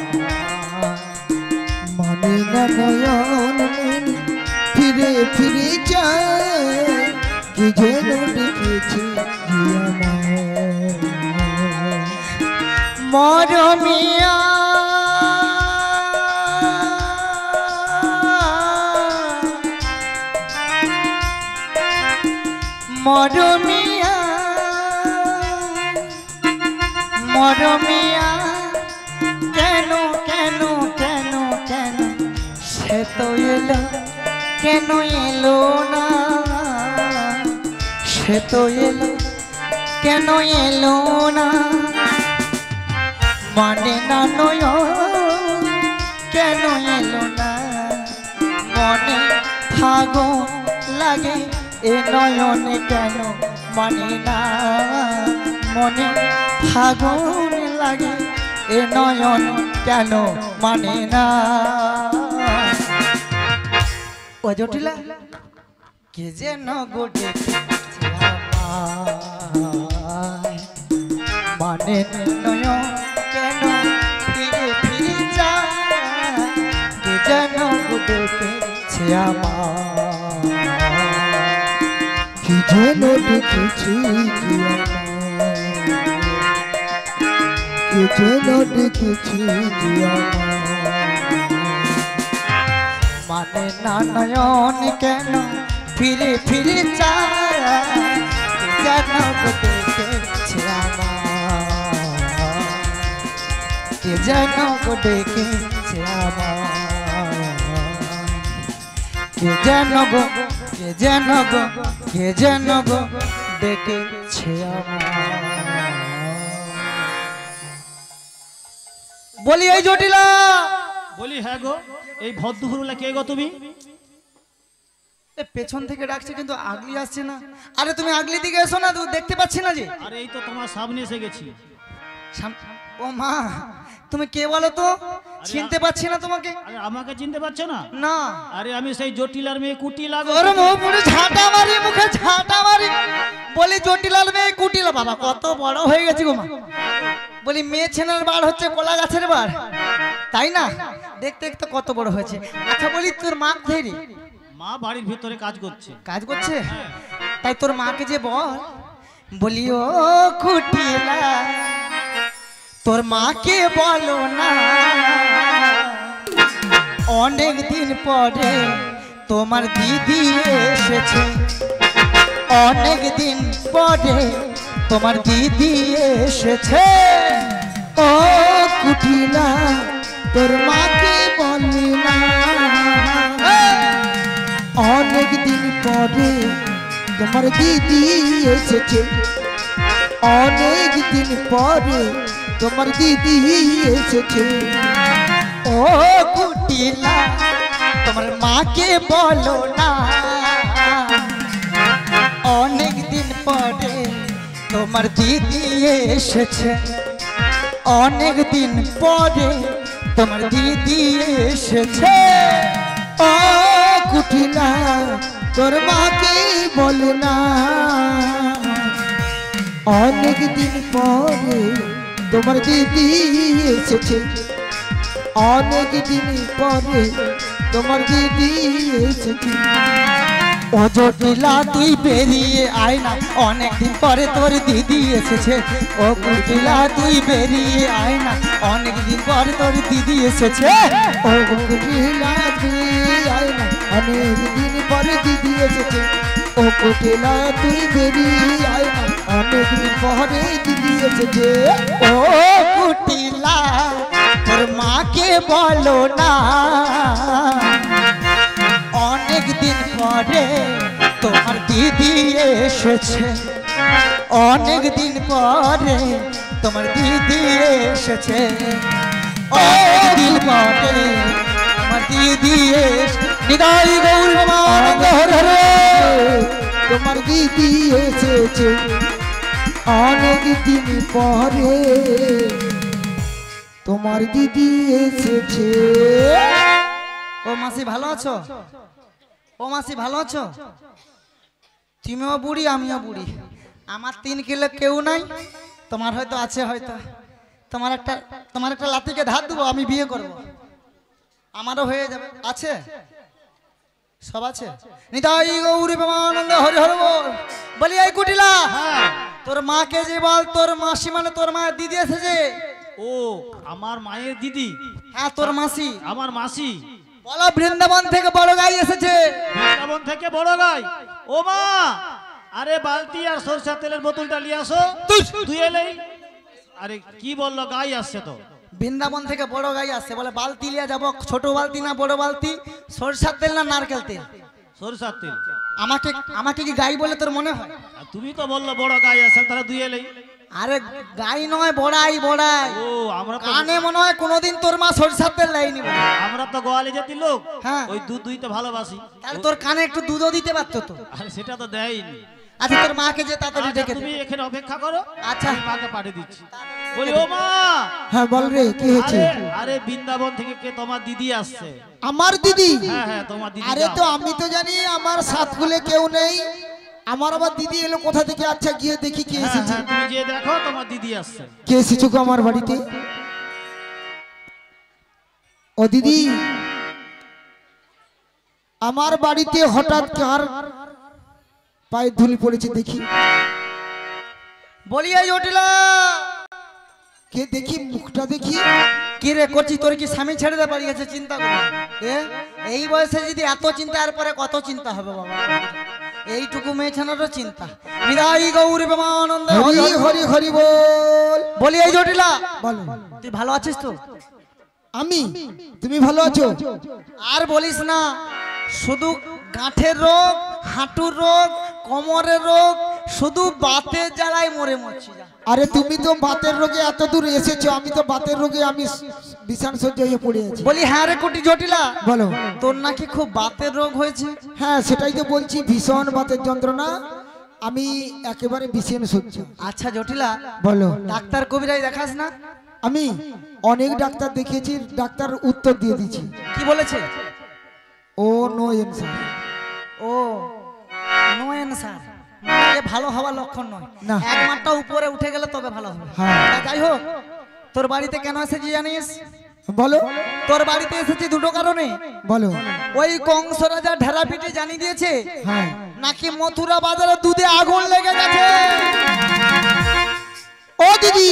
Speaker 5: মানে না নয়ন ফিরে ফিরে যায়, কি যেন দেখেছি যে আমার,
Speaker 4: মরমিয়া মরমিয়া মরমিয়া কেন কেন কেন কেন সে তো এলো কেন এলো না সে তো এলো কেন এলো না মানে না নয় কেন এলো না মনে ফাগুন লাগে এ নয়নে কেন মানে না মনে ফাগুন লাগে এ নয়ন কেন মানে না ও জটিলা কে যেন গোটে মানে নয়ন কেন ফিরে ফিরে যায় কে যেন গোটে আমার
Speaker 5: কি যেন দেখেছি কি যেন দেখেছি
Speaker 4: মানে না নয়ন কেন ফিরে ফিরে চায় যেন দেখেছে আমার কে যেন দেখেছে আমার কে যেন গো কে যেন গো কে যেন গো দেখেছে আমার বলি এই জটিলা
Speaker 6: বলি হ্যাঁ গো, এই ভদ্রপুরুলা কে গো তুমি?
Speaker 4: এ পেছন থেকে ডাকছে কিন্তু আগলি আসছে না। আরে তুমি আগলি দিকে এসো না, তুমি দেখতে পাচ্ছি না যে।
Speaker 6: আরে এই তো তোমার সামনে এসে গেছি।
Speaker 4: ও মা, তুমি কে বলো তো? চিনতে পাচ্ছি না তোমাকে।
Speaker 6: আরে আমাকে চিনতে পারছো না?
Speaker 4: না।
Speaker 6: আরে আমি সেই জটিলার মেয়ে কুটিলা গো।
Speaker 4: ওরে মুখে ঝাঁটা মারি, মুখে ঝাঁটা মারি। বলি জটিলার মেয়ে কুটিলা, বাবা কত বড় হয়ে গেছি গো মা। বলি মেয়ে ছেলের বার হচ্ছে কলা গাছের বার, তাই না? দেখতে দেখতে কত বড় হয়েছে। আচ্ছা বলি তোর মা কোথায় রে?
Speaker 6: মা বাড়ির ভিতরে কাজ করছে।
Speaker 4: কাজ করছে? তাই তোর মাকে যে বল, বলি ও কুটিলা তোর মাকে বলো না অনেক দিন পরে তোমার দিদি এসেছে, অনেক দিন পরে তোমার দিদি এসেছে।
Speaker 5: ও কুটিলা তোর মাকে বলি না অনেক দিন পরে তোমার দিদি এসেছে, অনেক দিন পরে তোমার দিদি এসেছে।
Speaker 4: ও কুটিলা তোমার মাকে বলো না অনেক দিন পরে তোমার দিদি এসেছে, অনেক দিন পরে তোমার দিদি এসেছে।
Speaker 5: ও কুটিলা তোর মাকে বলো না অনেক দিন পরে তোমার দিদি এসেছে, অনেক দিন পরে তোমার দিদি এসেছে।
Speaker 4: ও জটিলা তুই বেরিয়ে আয় না অনেক দিন পরে তোর দিদি এসেছে। ও কুটিলা তুই বেরিয়ে আয় না অনেক দিন পরে তোর দিদি এসেছে।
Speaker 5: ও কুটিলা তুই আয় না অনেক দিন পরে দিদি এসেছে, ও কুটিলা তুই বেরিয়ে আয় না অনেক দিন পরে দিদি এসেছে।
Speaker 4: ও কুটিলা তোর মাকে বলো না অনেক দিন পরে তোমার দিদি এসেছে, অনেক দিন পরে তোমার দিদি এসেছে। অনেক দিন পরে তোমার দিদি নিদাই গৌর মানন্দ হরে হরে
Speaker 5: তোমার দিদি এসেছে, অনেক দিন পরে তোমার দিদি এসেছে।
Speaker 4: ও মাসি ভালো আছো? ও মাসি ভালো আছো? তুমিও বুড়ি আমিও বুড়ি, আমার 3 কিলো কেউ নাই, তোমার হয়তো আছে, হয়তো তোমার একটা লাতিকে ধার দেবো, আমি বিয়ে করব, আমারও হয়ে যাবে। আছে? সব আছে? নিতাই গৌরী প্রেমানন্দ হরি হরি বল। বলি এই কুটিলা তোর মাকে যে বল তোর মাসি মানে তোর মায়ের দিদি এসেছে।
Speaker 6: ও আমার মায়ের দিদি?
Speaker 4: হ্যাঁ তোর মাসি।
Speaker 6: আমার মাসি?
Speaker 4: বলো বৃন্দাবন থেকে বড় গাই এসেছে।
Speaker 6: বৃন্দাবন থেকে বড় গাই? ও মা আরে বালতি আর সরষের তেলের বোতলটা নিয়ে আসো তুই এলেই। আরে কি বললো গাই আসছে তো।
Speaker 4: বৃন্দাবন থেকে বড় গাই আসছে, বলে বালতি লিয়ে যাবো, ছোট বালতি না বড় বালতি, সরষের তেল না নারকেল তেল?
Speaker 6: সরষের তেল।
Speaker 4: আমাকে আমাকে কি গাই বলে তোর মনে হয়?
Speaker 6: আর তুমি তো বললো বড় গাই আসছে, তাহলে তুই এলেই।
Speaker 4: আরে গাই নয়, বড়াই বড়াই।
Speaker 6: ও আমরা তো
Speaker 4: কানে মনে হয় কোনোদিন তোর মা সরষের তেল লাইনি।
Speaker 6: আমরা তো গোয়ালে জাতি লোক,
Speaker 4: হ্যাঁ।
Speaker 6: ওই দুধ দুইতে ভালোবাসি।
Speaker 4: তাহলে তোর কানে একটু দুধও দিতে পারতো তো।
Speaker 6: আরে সেটা তো দেয়নি।
Speaker 4: আচ্ছা তোর মাকে যে তাড়াতাড়ি
Speaker 6: আচ্ছা,
Speaker 4: ডেকে দে।
Speaker 6: তুমি এখানে অপেক্ষা করো,
Speaker 4: আচ্ছা।
Speaker 6: আমি মাকে পাঠিয়ে দিচ্ছি। বলি ও মা।
Speaker 5: হ্যাঁ বল রে, কি হয়েছে?
Speaker 6: আরে আরে বৃন্দাবন থেকে কে তোমার দিদি আসছে।
Speaker 5: আমার দিদি?
Speaker 6: হ্যাঁ হ্যাঁ তোমার দিদি।
Speaker 5: আরে তো আমি তো জানি আমার সাত খুলে কেউ নেই, আমার আবার দিদি এলো কোথা থেকে? আচ্ছা গিয়ে দেখি কে
Speaker 6: হ্যাঁ
Speaker 5: এসেছে।
Speaker 6: হ্যাঁ তুমি গিয়ে দেখো তোমার দিদি আসছে।
Speaker 5: কে এসেছো গো আমার বাড়িতে? ও দিদি, আমার বাড়িতে হঠাৎ কার পায়ে ধুলি পড়েছে দেখি?
Speaker 4: বলি এই জটিলা,
Speaker 5: কে দেখি, মুখটা দেখি।
Speaker 4: কি রে করছি? তোর কি স্বামী ছেড়ে দে পারি গেছে? চিন্তা করি এই বয়সে যদি এত চিন্তা, এরপরে কত চিন্তা হবে বাবা। এইটুকু মেয়ে ছানারও চিন্তা। বিদায় গৌরী প্রেমানন্দ
Speaker 5: হরি হরি হরি বল।
Speaker 4: বলি এই জটিলা,
Speaker 5: বলো।
Speaker 4: তুই ভালো আছিস তো?
Speaker 5: আমি, তুমি ভালো আছো?
Speaker 4: আর বলিস না, শুধু গাঁঠের রোগ, হাঁটুর রোগ, কোমরের রোগ, শুধু বাতের জ্বালায় মরে মরছি।
Speaker 5: আরে তুমি তো বাতের রোগে এত দূর এসেছো, আমি তো বাতের রোগে আমি বিছান সহ্য হয়ে পড়ে আছি।
Speaker 4: বলি হ্যাঁ রে কোটি জটিলা,
Speaker 5: বলো।
Speaker 4: তোর নাকি খুব বাতের রোগ হয়েছে?
Speaker 5: হ্যাঁ সেটাই তো বলছি, ভীষণ বাতের যন্ত্রণা, আমি একেবারে বিছান সহ্য।
Speaker 4: আচ্ছা জটিলা,
Speaker 5: বলো।
Speaker 4: ডাক্তার কবিরাজ দেখাস না?
Speaker 5: আমি অনেক ডাক্তার দেখিয়েছি, ডাক্তার উত্তর দিয়ে দিচ্ছি।
Speaker 4: কি বলেছে?
Speaker 5: ও নো অ্যানসার।
Speaker 4: ও নো অ্যানসার, এ ভালো হওয়ার লক্ষণ নয়।
Speaker 5: না।
Speaker 4: এক মাত্রা উপরে উঠে গেলে তবে ভালো হবে।
Speaker 5: হ্যাঁ।
Speaker 4: তা যাই হোক, তোর বাড়িতে কেন এসেছি জানিস?
Speaker 5: বলো।
Speaker 4: তোর বাড়িতে এসেছি দুটো কারণে।
Speaker 5: বলো।
Speaker 4: ওই কংস রাজা ঢেরা পিঠে জানিয়ে দিয়েছে
Speaker 5: হ্যাঁ।
Speaker 4: নাকি মথুরা বাজারে দুধে আগুন লেগে গেছে।
Speaker 5: ও দিদি,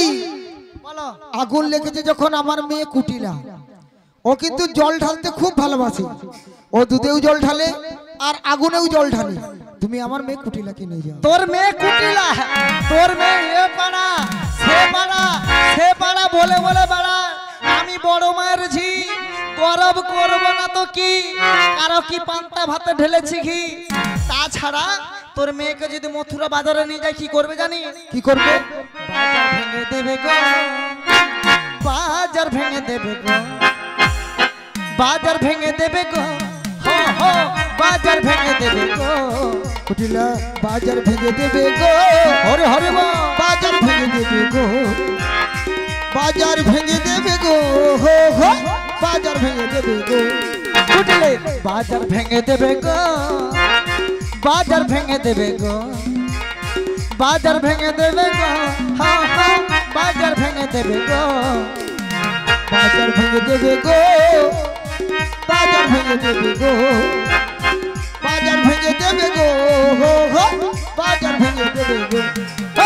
Speaker 4: বলো।
Speaker 5: আগুন লেগেছে যখন আমার মেয়ে কুটিলা, ও কিন্তু জল ঢালতে খুব ভালোবাসে, ও দুধেও জল ঢালে আর আগুনেও জল ঢালে। তুমি আমার মেয়ে কুটিলাকে নিয়ে যাও।
Speaker 4: তোর মেয়ে কুটিলা, তোর মেয়ে এ পাড়া সে পাড়া সে পাড়া বলে বলে বেড়া। আমি বড় মায়ের ঝি, গরব করবো না তো কি? কারো কি পান্তা ভাতে ঢেলেছি ঘি? তাছাড়া তোর মেয়েকে যদি মথুরা বাজারে নিয়ে যায় কি করবে জানিস?
Speaker 5: কি করবে?
Speaker 4: বাজার ভেঙে দেবে গো, বাজার ভেঙে দেবে গো, বাজার ভেঙে দেবে গো, হো হো বাজার ভেঙে দেবে গো।
Speaker 5: কুটিলা বাজার ভেঙে দেবে গো,
Speaker 4: হরে হরে গো,
Speaker 5: বাজার ভেঙে দেবে গো, বাজার ভেঙে দেবে গো, হো হো বাজার ভেঙে দেবে গো।
Speaker 4: কুটিলে বাজার ভেঙে দেবে গো, বাজার ভেঙে দেবে গো, বাজার ভেঙে দেবে গো, হা হা বাজার ভেঙে দেবে গো,
Speaker 5: বাজার ভেঙে দেবে গো, বাজার ভেঙে দেবে গো, বাজার ভেঙে দেবে গো, হো হো বাজার ভেঙে দেবে গো।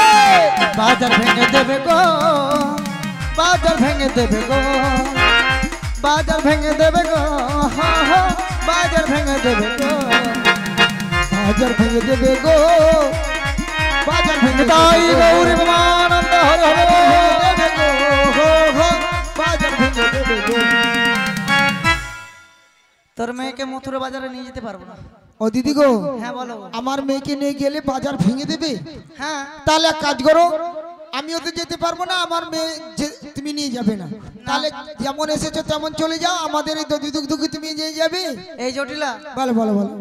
Speaker 4: এই, বাজার ভেঙে দেবে গো, বাজার ভেঙে দেবে গো, বাজার ভেঙে দেবে গো, হা হা বাজার ভেঙে দেবে গো,
Speaker 5: বাজার ভেঙে দেবে গো, বাজার ভেঙে
Speaker 4: তাই
Speaker 5: দেবে গো,
Speaker 4: গৌরী প্রেমানন্দ হরে হরে।
Speaker 5: দেবে গো, হো হো বাজার ভেঙে দেবে গো।
Speaker 4: তোর মেয়েকে মথুরা বাজারে নিয়ে যেতে পারবো না।
Speaker 5: ও দিদি গো,
Speaker 4: হ্যাঁ বলো।
Speaker 5: আমার মেয়েকে নিয়ে গেলে বাজার ভেঙে দেবে?
Speaker 4: হ্যাঁ
Speaker 5: তাহলে এক কাজ করো, আমিও তো যেতে পারবো না, আমার মেয়ে তুমি নিয়ে যাবে না, তাহলে যেমন এসেছো তেমন চলে যাও, আমাদের এই দধি দুগ্ধ তুমি নিয়ে যাবে।
Speaker 4: এই জটিলা,
Speaker 5: বলো বলো বলো।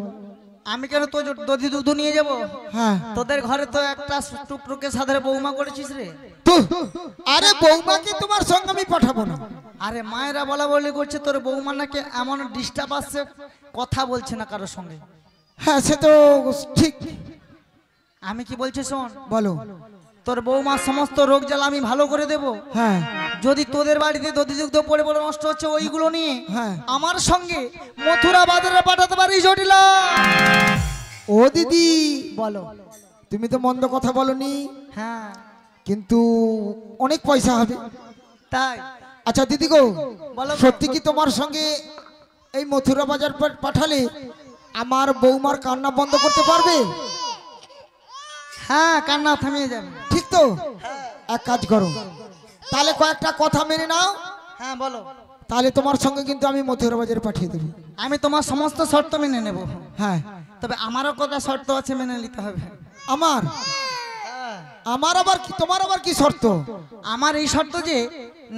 Speaker 4: আমি কেন তো দধি দুধ নিয়ে যাব?
Speaker 5: হ্যাঁ
Speaker 4: তোদের ঘরে তো একটা টুকটুকে সাধারে বৌমা করেছিস রে।
Speaker 5: তো আরে বৌমাকে তোমার সঙ্গে আমি পাঠাবো না।
Speaker 4: আরে মায়েরা বলা বলি করছে তোর বৌমা নাকি এমন ডিস্টার্ব আসছে, কথা বলছে না কারোর সঙ্গে।
Speaker 5: হ্যাঁ সে তো ঠিক।
Speaker 4: আমি কি বলছি শোন,
Speaker 5: বলো।
Speaker 4: তোর বৌমার সমস্ত রোগ জ্বালা আমি ভালো করে দেব।
Speaker 5: হ্যাঁ
Speaker 4: যদি তোদের বাড়িতে দধি দুগ্ধ পড়ে পড়ে নষ্ট হচ্ছে ওইগুলো নিয়ে
Speaker 5: হ্যাঁ।
Speaker 4: আমার সঙ্গে মথুরা বাজারে পাঠাতে পারিস জটিলা।
Speaker 5: ও দিদি
Speaker 4: বলো।
Speaker 5: তুমি তো মন্দ কথা বলনি,
Speaker 4: হ্যাঁ
Speaker 5: কিন্তু অনেক পয়সা হবে।
Speaker 4: তাই
Speaker 5: আচ্ছা দিদি গো,
Speaker 4: বলো গো।
Speaker 5: সত্যি কি তোমার সঙ্গে এই মথুরা বাজার পাঠালে আমার বৌমার কান্না বন্ধ করতে পারবে?
Speaker 4: হ্যাঁ, কান্না থামিয়ে যাবে।
Speaker 5: ঠিক তো? এক কাজ করো, তাহলে কয়েকটা কথা মেনে নাও।
Speaker 4: হ্যাঁ বলো।
Speaker 5: তাহলে তোমার সঙ্গে কিন্তু আমি মথুরা বাজারে পাঠিয়ে দেবো।
Speaker 4: আমি তোমার সমস্ত শর্ত মেনে নেব,
Speaker 5: হ্যাঁ,
Speaker 4: তবে আমারও কথা শর্ত আছে, মেনে নিতে হবে।
Speaker 5: আমার আমার আবার কি, তোমার আবার কি শর্ত?
Speaker 4: আমার এই শর্ত যে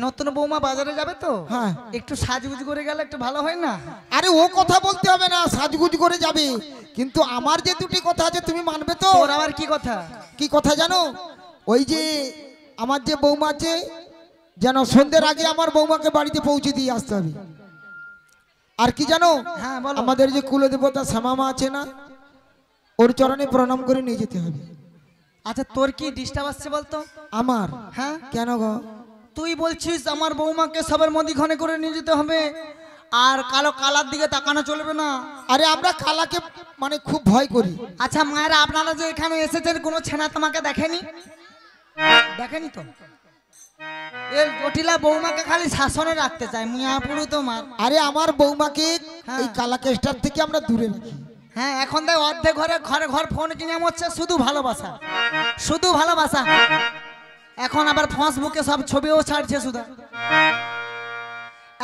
Speaker 4: নতুন বৌমা বাজারে যাবে তো,
Speaker 5: হ্যাঁ।
Speaker 4: একটু সাজগুজ করে গেলে একটু ভালো হয় না?
Speaker 5: আরে ও কথা বলতে হবে না, সাজগুজ করে যাবে, কিন্তু আমার যে দুটি কথা আছে তুমি মানবে তো?
Speaker 4: তোর আবার কি কথা?
Speaker 5: কি কথা জানো? ওই যে আমার যে বৌমা আছে, যেন সন্ধ্যের আগে আমার বৌমাকে বাড়িতে পৌঁছে দিয়ে আসতে হবে। আর কি জানো?
Speaker 4: হ্যাঁ বলো।
Speaker 5: আমাদের যে কুলদেবতা শ্যামামা আছে না, ওর চরণে প্রণাম করে নিয়ে যেতে হবে।
Speaker 4: আচ্ছা, তোর কি ডিস্টার্ব আসছে বলতো?
Speaker 5: আমার?
Speaker 4: হ্যাঁ,
Speaker 5: কেন গো?
Speaker 4: তুই বলছিস আমার বৌমাকে সবার মধ্যিখানে করে নিয়ে যেতে হবে, আর কালো কালার দিকে তাকানো চলবে না।
Speaker 5: আরে আমরা কালাকে মানে খুব ভয় করি।
Speaker 4: আচ্ছা মায়েরা, আপনারা যে এখানে এসেছেন কোনো ছেনা তোমাকে দেখেনি? দেখেনি তো? এর জটিলা বৌমাকে খালি শাসনে রাখতে চায়, মিয়াপুরু তোমার।
Speaker 5: আরে আমার বৌমাকে
Speaker 4: হ্যাঁ।
Speaker 5: এই কালা কেষ্টার থেকে আমরা দূরে রাখি।
Speaker 4: হ্যাঁ, এখন তাই অর্ধেক ঘরে ঘরে ঘর ফোন কিনে হচ্ছে, শুধু ভালোবাসা, শুধু ভালোবাসা। এখন আবার ফেসবুকে সব ছবিও ছাড়ছে শুধু।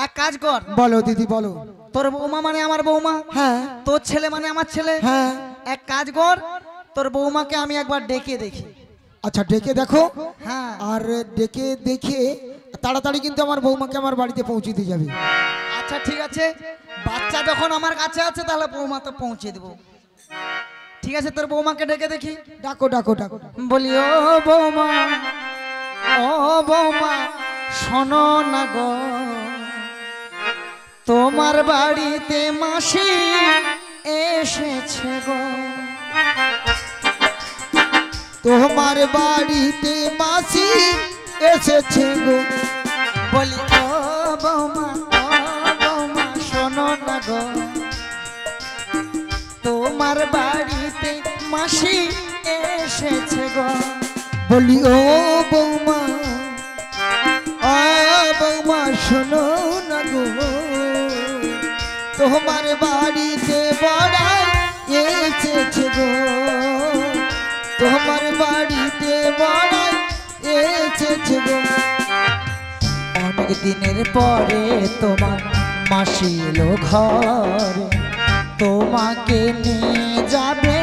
Speaker 4: এক কাজ কর।
Speaker 5: বলো দিদি বলো।
Speaker 4: তোর বৌমা মানে আমার বৌমা,
Speaker 5: হ্যাঁ
Speaker 4: তোর ছেলে মানে আমার ছেলে।
Speaker 5: হ্যাঁ।
Speaker 4: এক কাজ কর, তোর বৌমাকে আমি একবার ডেকে দেখি।
Speaker 5: আচ্ছা ডেকে দেখো।
Speaker 4: হ্যাঁ,
Speaker 5: আর ডেকে দেখে তাড়াতাড়ি কিন্তু আমার বৌমাকে আমার বাড়িতে পৌঁছে দিয়ে যাবে।
Speaker 4: আচ্ছা ঠিক আছে। বাচ্চা যখন আমার কাছে আছে তাহলে বৌমা তো পৌঁছে দেবো। ঠিক আছে, তোর বৌমাকে ডেকে দেখি।
Speaker 5: ডাকো ডাকো ডাকো।
Speaker 4: বলি ও বৌমা, ও বৌমা, শোনো না গো, তোমার বাড়িতে মাসি এসেছে গো।
Speaker 5: তোমার বাড়িতে মাসি এসেছে গো।
Speaker 4: বলি ও বৌমা, ও বৌমা, শোনো না গো, তোমার বাড়িতে মাসি এসেছে গো।
Speaker 5: বলি ও বৌমা, ও বৌমা, শোনো না গো, তোমার বাড়িতে বড়াই এসেছে গো। তোমার বাড়িতে বড়াই এসেছে গো।
Speaker 4: অনেক দিনের পরে তোমার মাসি এলো ঘরে, তোমাকে নিয়ে যাবে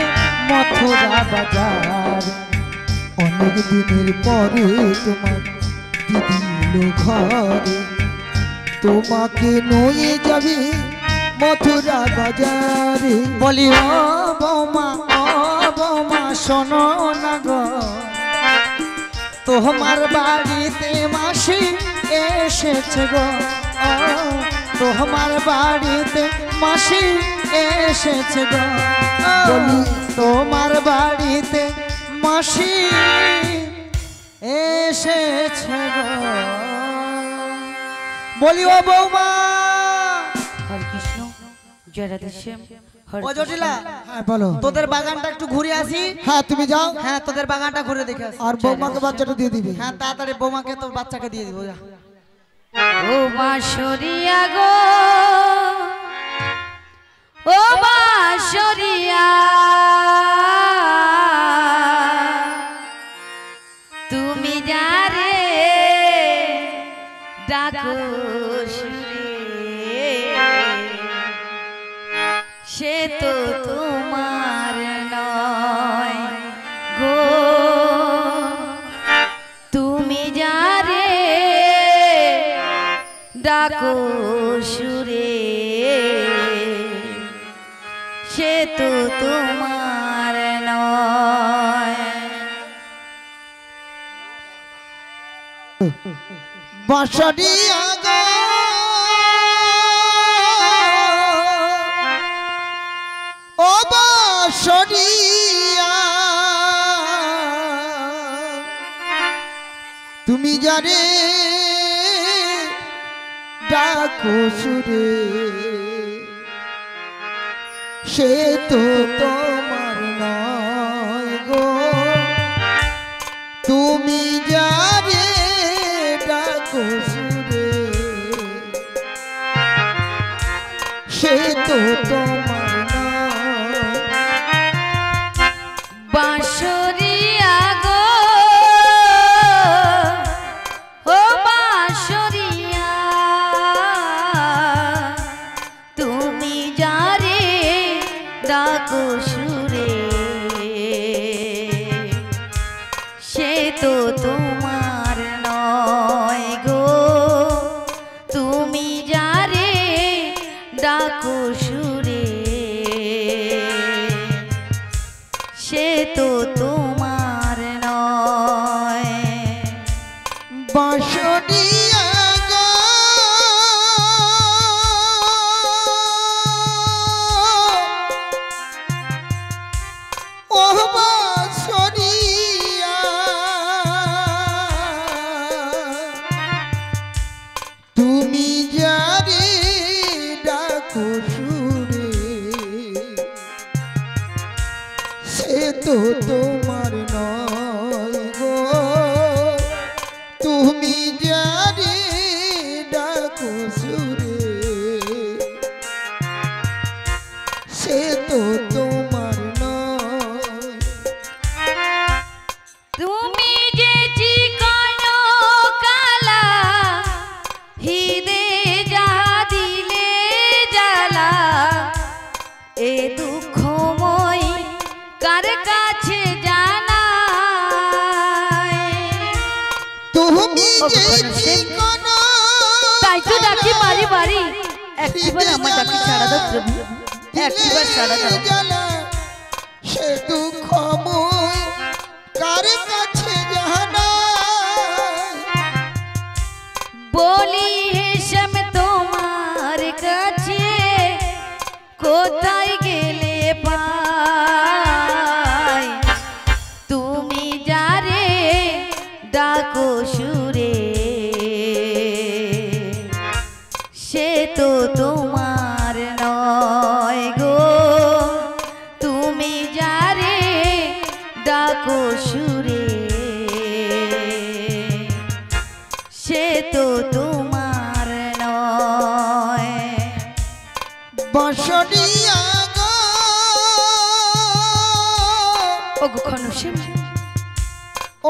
Speaker 4: মথুরা বাজার।
Speaker 5: অনেক দিনের পরে তোমার দিদি এলো ঘরে, তোমাকে নিয়ে যাবে মথুরা বাজারে।
Speaker 4: বলি ও বৌমা, ও বৌমা, শোনো না গো, তোমার বাড়িতে মাসি এসেছে গো। ও তোমার বাড়িতে মাসি এসেছে গো। ও তোমার বাড়িতে মাসি এসেছে গো। বলি ও বৌমা।
Speaker 2: হরে কৃষ্ণ, জয় রাধেশ্যাম। হরে
Speaker 4: ও
Speaker 2: কৃষ্ণ।
Speaker 4: জটিলা,
Speaker 5: হ্যাঁ বলো।
Speaker 4: তোদের বাগানটা একটু ঘুরে আসি।
Speaker 5: হ্যাঁ তুমি যাও,
Speaker 4: হ্যাঁ, তোদের বাগানটা ঘুরে দেখে আসি।
Speaker 5: আর বৌমাকে বাচ্চাটা দিয়ে দিবে।
Speaker 4: হ্যাঁ, তাড়াতাড়ি বৌমাকে তো বাচ্চাকে দিয়ে দিব। যা।
Speaker 2: ও বাঁশরিয়া গো, ও বাঁশরিয়া, তুমি যারে ডাকো সুরে, সে তো তোমার নয় গো। তুমি যারে ডাকো সুরে, সে তো তোমার নয়।
Speaker 5: বাঁশরিয়া গো, ও বাঁশরিয়া, তুমি জানে ডাকো সুরে, সে তো তোমার নয় গো। তুমি যারে ডাকো সুরে, সে তো তোমার নয়।
Speaker 2: বাঁশরিয়া সে তো তোমার নয়।
Speaker 5: বাঁশরিয়া গো ও বাঁশরিয়া তুমি যারে ডাকো সুরে সে তো তোমার নয় গো, তুমি যারে ডাকো সুরে সে তো তোমার নয়।
Speaker 2: তুমি যে চিকনো কালা হৃদে যা দিলে জ্বালা, এ দুঃখময় কার কাছে জানাই।
Speaker 5: তুমি
Speaker 2: ও
Speaker 5: যে
Speaker 2: ভগবান,
Speaker 5: চিকনো
Speaker 2: তাই তো ডাকি বাড়ি বাড়ি, একটিবার আমার ডাকি ছাড়া দাও প্রভু, একটিবার ছাড়া দাও।
Speaker 5: জ্বালা সে দুঃখময় কার কাছে জানাই।
Speaker 2: বলি হেসম তোমার কাছে, কোথায় গেলে পাই। তুমি যারে ডাকো সুরে সে তো তোমার নয় গো, তুমি যারে ডাকো সুরে সে তো তোমার নয়।
Speaker 5: বাঁশরিয়া গো
Speaker 2: ও গো খনসিম,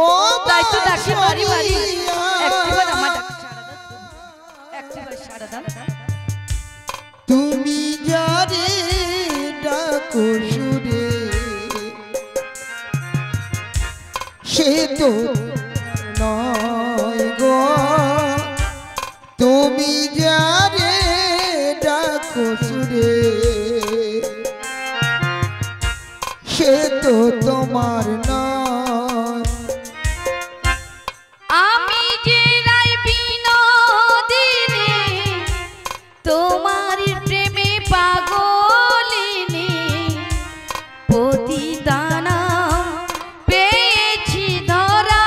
Speaker 5: ও
Speaker 2: তাই তো ডাকি বাড়ি বাড়ি,
Speaker 5: বাঁশরিয়া
Speaker 2: একটিবার আমার ডাকি ছাড়া দাও, একটিবার ছাড়া দাও।
Speaker 5: তুমি যারে ডাকো সুরে সে তো নয় গো, তুমি যারে ডাকো সুরে সে তো তোমার নয়।
Speaker 2: আমি যে রায় বিনোদিনী, তোমার প্রেমে পাগলিনী, পতিতানা পেয়েছি ধরায়।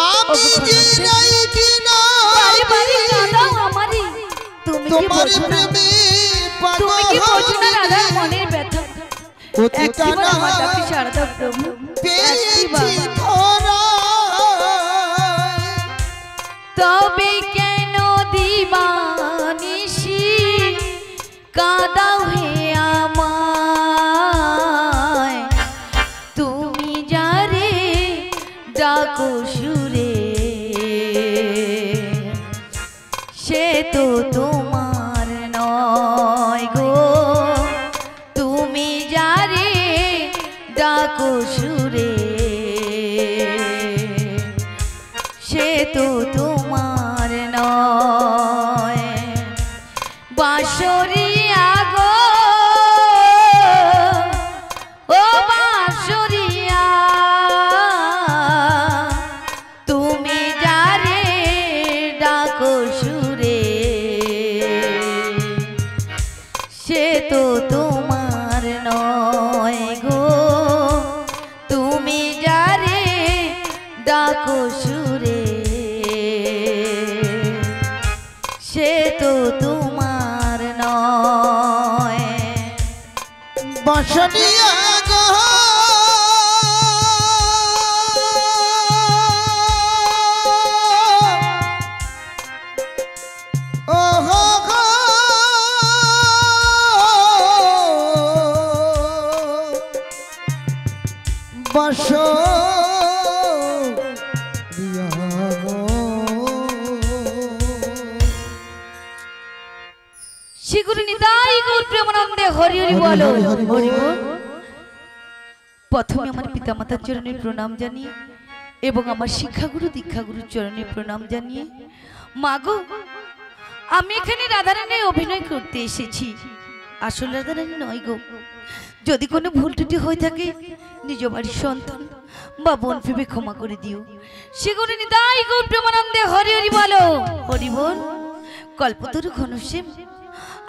Speaker 5: আমি যে নাই বিনা
Speaker 2: বাড়ি বাড়ি কাঁদাও আমারই, তুমি কি
Speaker 5: তোমার
Speaker 2: বোঝো না?
Speaker 5: প্রেমে
Speaker 2: তুমি কি বোঝো না রাধার
Speaker 5: পাগল
Speaker 2: মনের ব্যথা?
Speaker 5: পতিতানা
Speaker 2: একটিবার আমার ডাকি ছাড়া দাও প্রভু,
Speaker 5: পেয়েছি
Speaker 2: একটিবার।
Speaker 5: ধরায়।
Speaker 2: তবে কেন দিবানিশি কাঁদাও হে আমায়। তুমি যারে ডাকো সুরে সে তো তোমার নয় গো, তুমি যারে ডাকো সুরে সে তো তোমার নয়। বাঁশরিয়া গো ও বাঁশরিয়া, তুমি যারে ডাকো সুরে সে তো তোমার নয় গো, তুমি যারে ডাকো সুরে সে তো তোমার নয়।
Speaker 5: বাঁশরিয়া গো ও হো গো বাঁশরিয়া গো
Speaker 2: শ্রীগুরু নিতাই গৌর প্রেমানন্দে হরি হরি বলো,
Speaker 5: হরি হরি বল।
Speaker 2: হরি বল। প্রথমে আমার পিতামাতার চরণে প্রণাম জানিয়ে এবং আমার শিক্ষাগুরু দীক্ষাগুরুর চরণে প্রণাম জানিয়ে, মাগো আমি এখানে রাধারানীর অভিনয় করতে এসেছি, আসল রাধারানী নয় গো, যদি কোনো ভুল ত্রুটি হয়ে থাকে নিজ বাড়ির সন্তান বা বোন ভেবে ক্ষমা করে দিও। সেগুলো নিতাই গৌর প্রেমানন্দে হরি হরি বলো। হরি বল। কল্পতরু ঘনশ্যাম,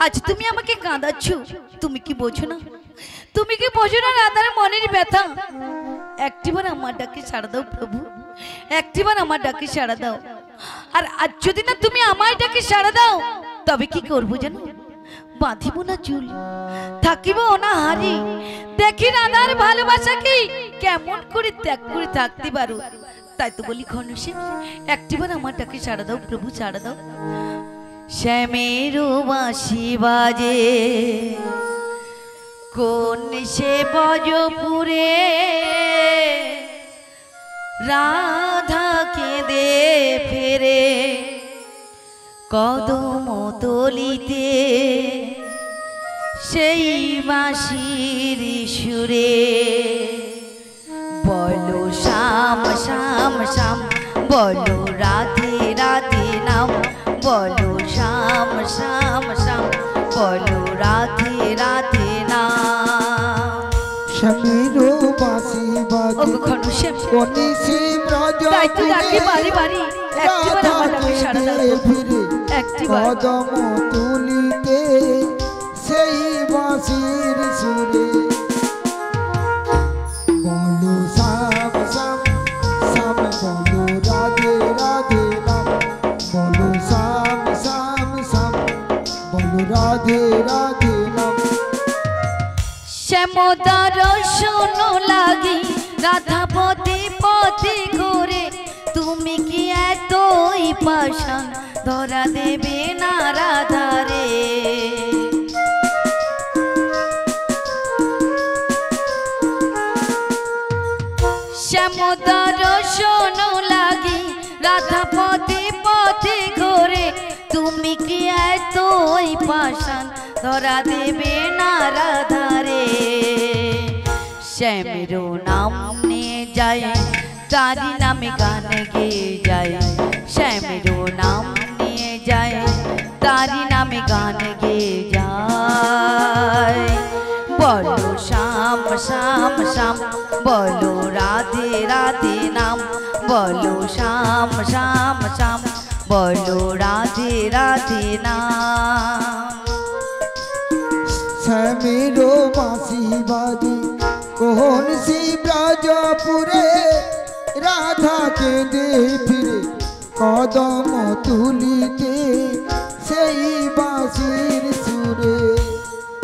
Speaker 2: আজ তুমি আমাকে কাঁদাচ্ছ, তুমি কি বোঝো না? তুমি কি বোঝো না রাধার মনের ব্যথা? একটিবার আমার ডাকে সাড়া দাও প্রভু, একটিবার আমার ডাকে সাড়া দাও। আর আজ যদি না তুমি আমার ডাকে সাড়া দাও, তবে কি করবো জানো? বাঁধিব না চুল, থাকিব না হারি, দেখি রাধার ভালোবাসা কি কেমন করে ত্যাগ করে থাকতে পারো। তাই তো বলি ঘনশ্যাম, একটিবার আমার ডাকে সাড়া দাও প্রভু, সাড়া দাও। শ্যামের বাঁশি বাজে কোন সে বজপুরে, রাধা কেঁদে ফেরে কদম তলিতে, সেই বাঁশির সুরে বলো শ্যাম শ্যাম শ্যাম, বলো রাধে রাধে নাম, বলো শ্যাম শ্যাম শ্যাম, বলো রাধে রাধে নাম।
Speaker 5: শ্যামের বাঁশি বাজে কোনি সে ব্রজপুরে, রাধা কেঁদে ফিরে কদম তুলিতে, সেই বাঁশির সুরে বলো শ্যাম শ্যাম শ্যাম, বলো রাধে রাধে নাম, বলো শ্যাম শ্যাম শ্যাম, বলো রাধে রাধে নাম।
Speaker 2: শ্যামদার শোনো লাগি রাধা পথে পথে ঘুরে, তুমি কি এতই পাষাণ ধরা দেবে না রাধারে? শ্যামদার শোনো লাগি রাধা পথে পথে ঘুরে, তুমি কি এতই পাষাণ ধরা দেবে না রাধারে? শ্যামের নাম নিয়ে যায়, তারি নামে গান গেয়ে যায়, শ্যামের নাম নিয়ে যায়, তারি নামে গান গেয়ে যায়। বলো শ্যাম শ্যাম শ্যাম, বলো রাধে রাধে নাম, বলো শ্যাম শ্যাম শ্যাম, বলো রাধে রাধে নাম।
Speaker 5: শ্যামের বাঁশি বাজে কোন সে ব্রজপুরে, রাধা কেঁদে ফিরে কদম তুলিতে, সেই বাঁশির সুরে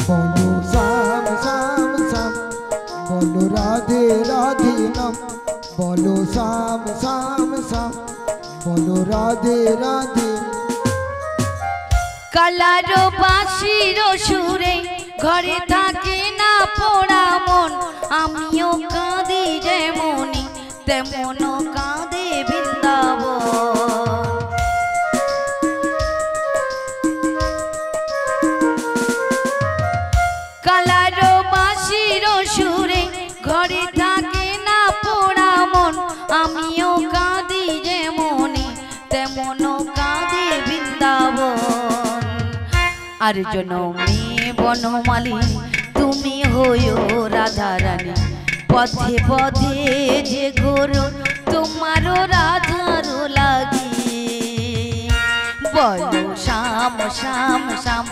Speaker 5: বলো শ্যাম শ্যাম শ্যাম, বলো রাধে রাধে নাম, বলো শ্যাম শ্যাম শ্যাম, বলো রাধে রাধে।
Speaker 2: কালারো বাঁশির সুরে ঘরে থাকে না পোড়া মন, আমিও কাঁদি যেমনি তেমন কাঁদে বৃন্দাবন। কালারো বাঁশির সুরে ঘরে থাকে না পোড়া মন, আমিও কাঁদি যেমনি তেমন কাঁদে বৃন্দাবন। আর জনমে বনমালী তুমি হইও রাধা রানী, পথে পথে যে ঘোরো তোমারও রাধার লাগি। বলো শ্যাম শ্যাম শ্যাম,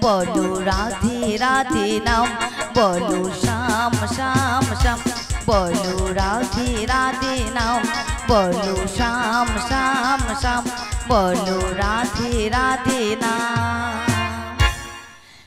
Speaker 2: বলো রাধে রাধে নাম, বলো শ্যাম শ্যাম শ্যাম, বলো রাধে রাধে নাম, বলো শ্যাম শ্যাম শ্যাম, বলো রাধে রাধে নাম।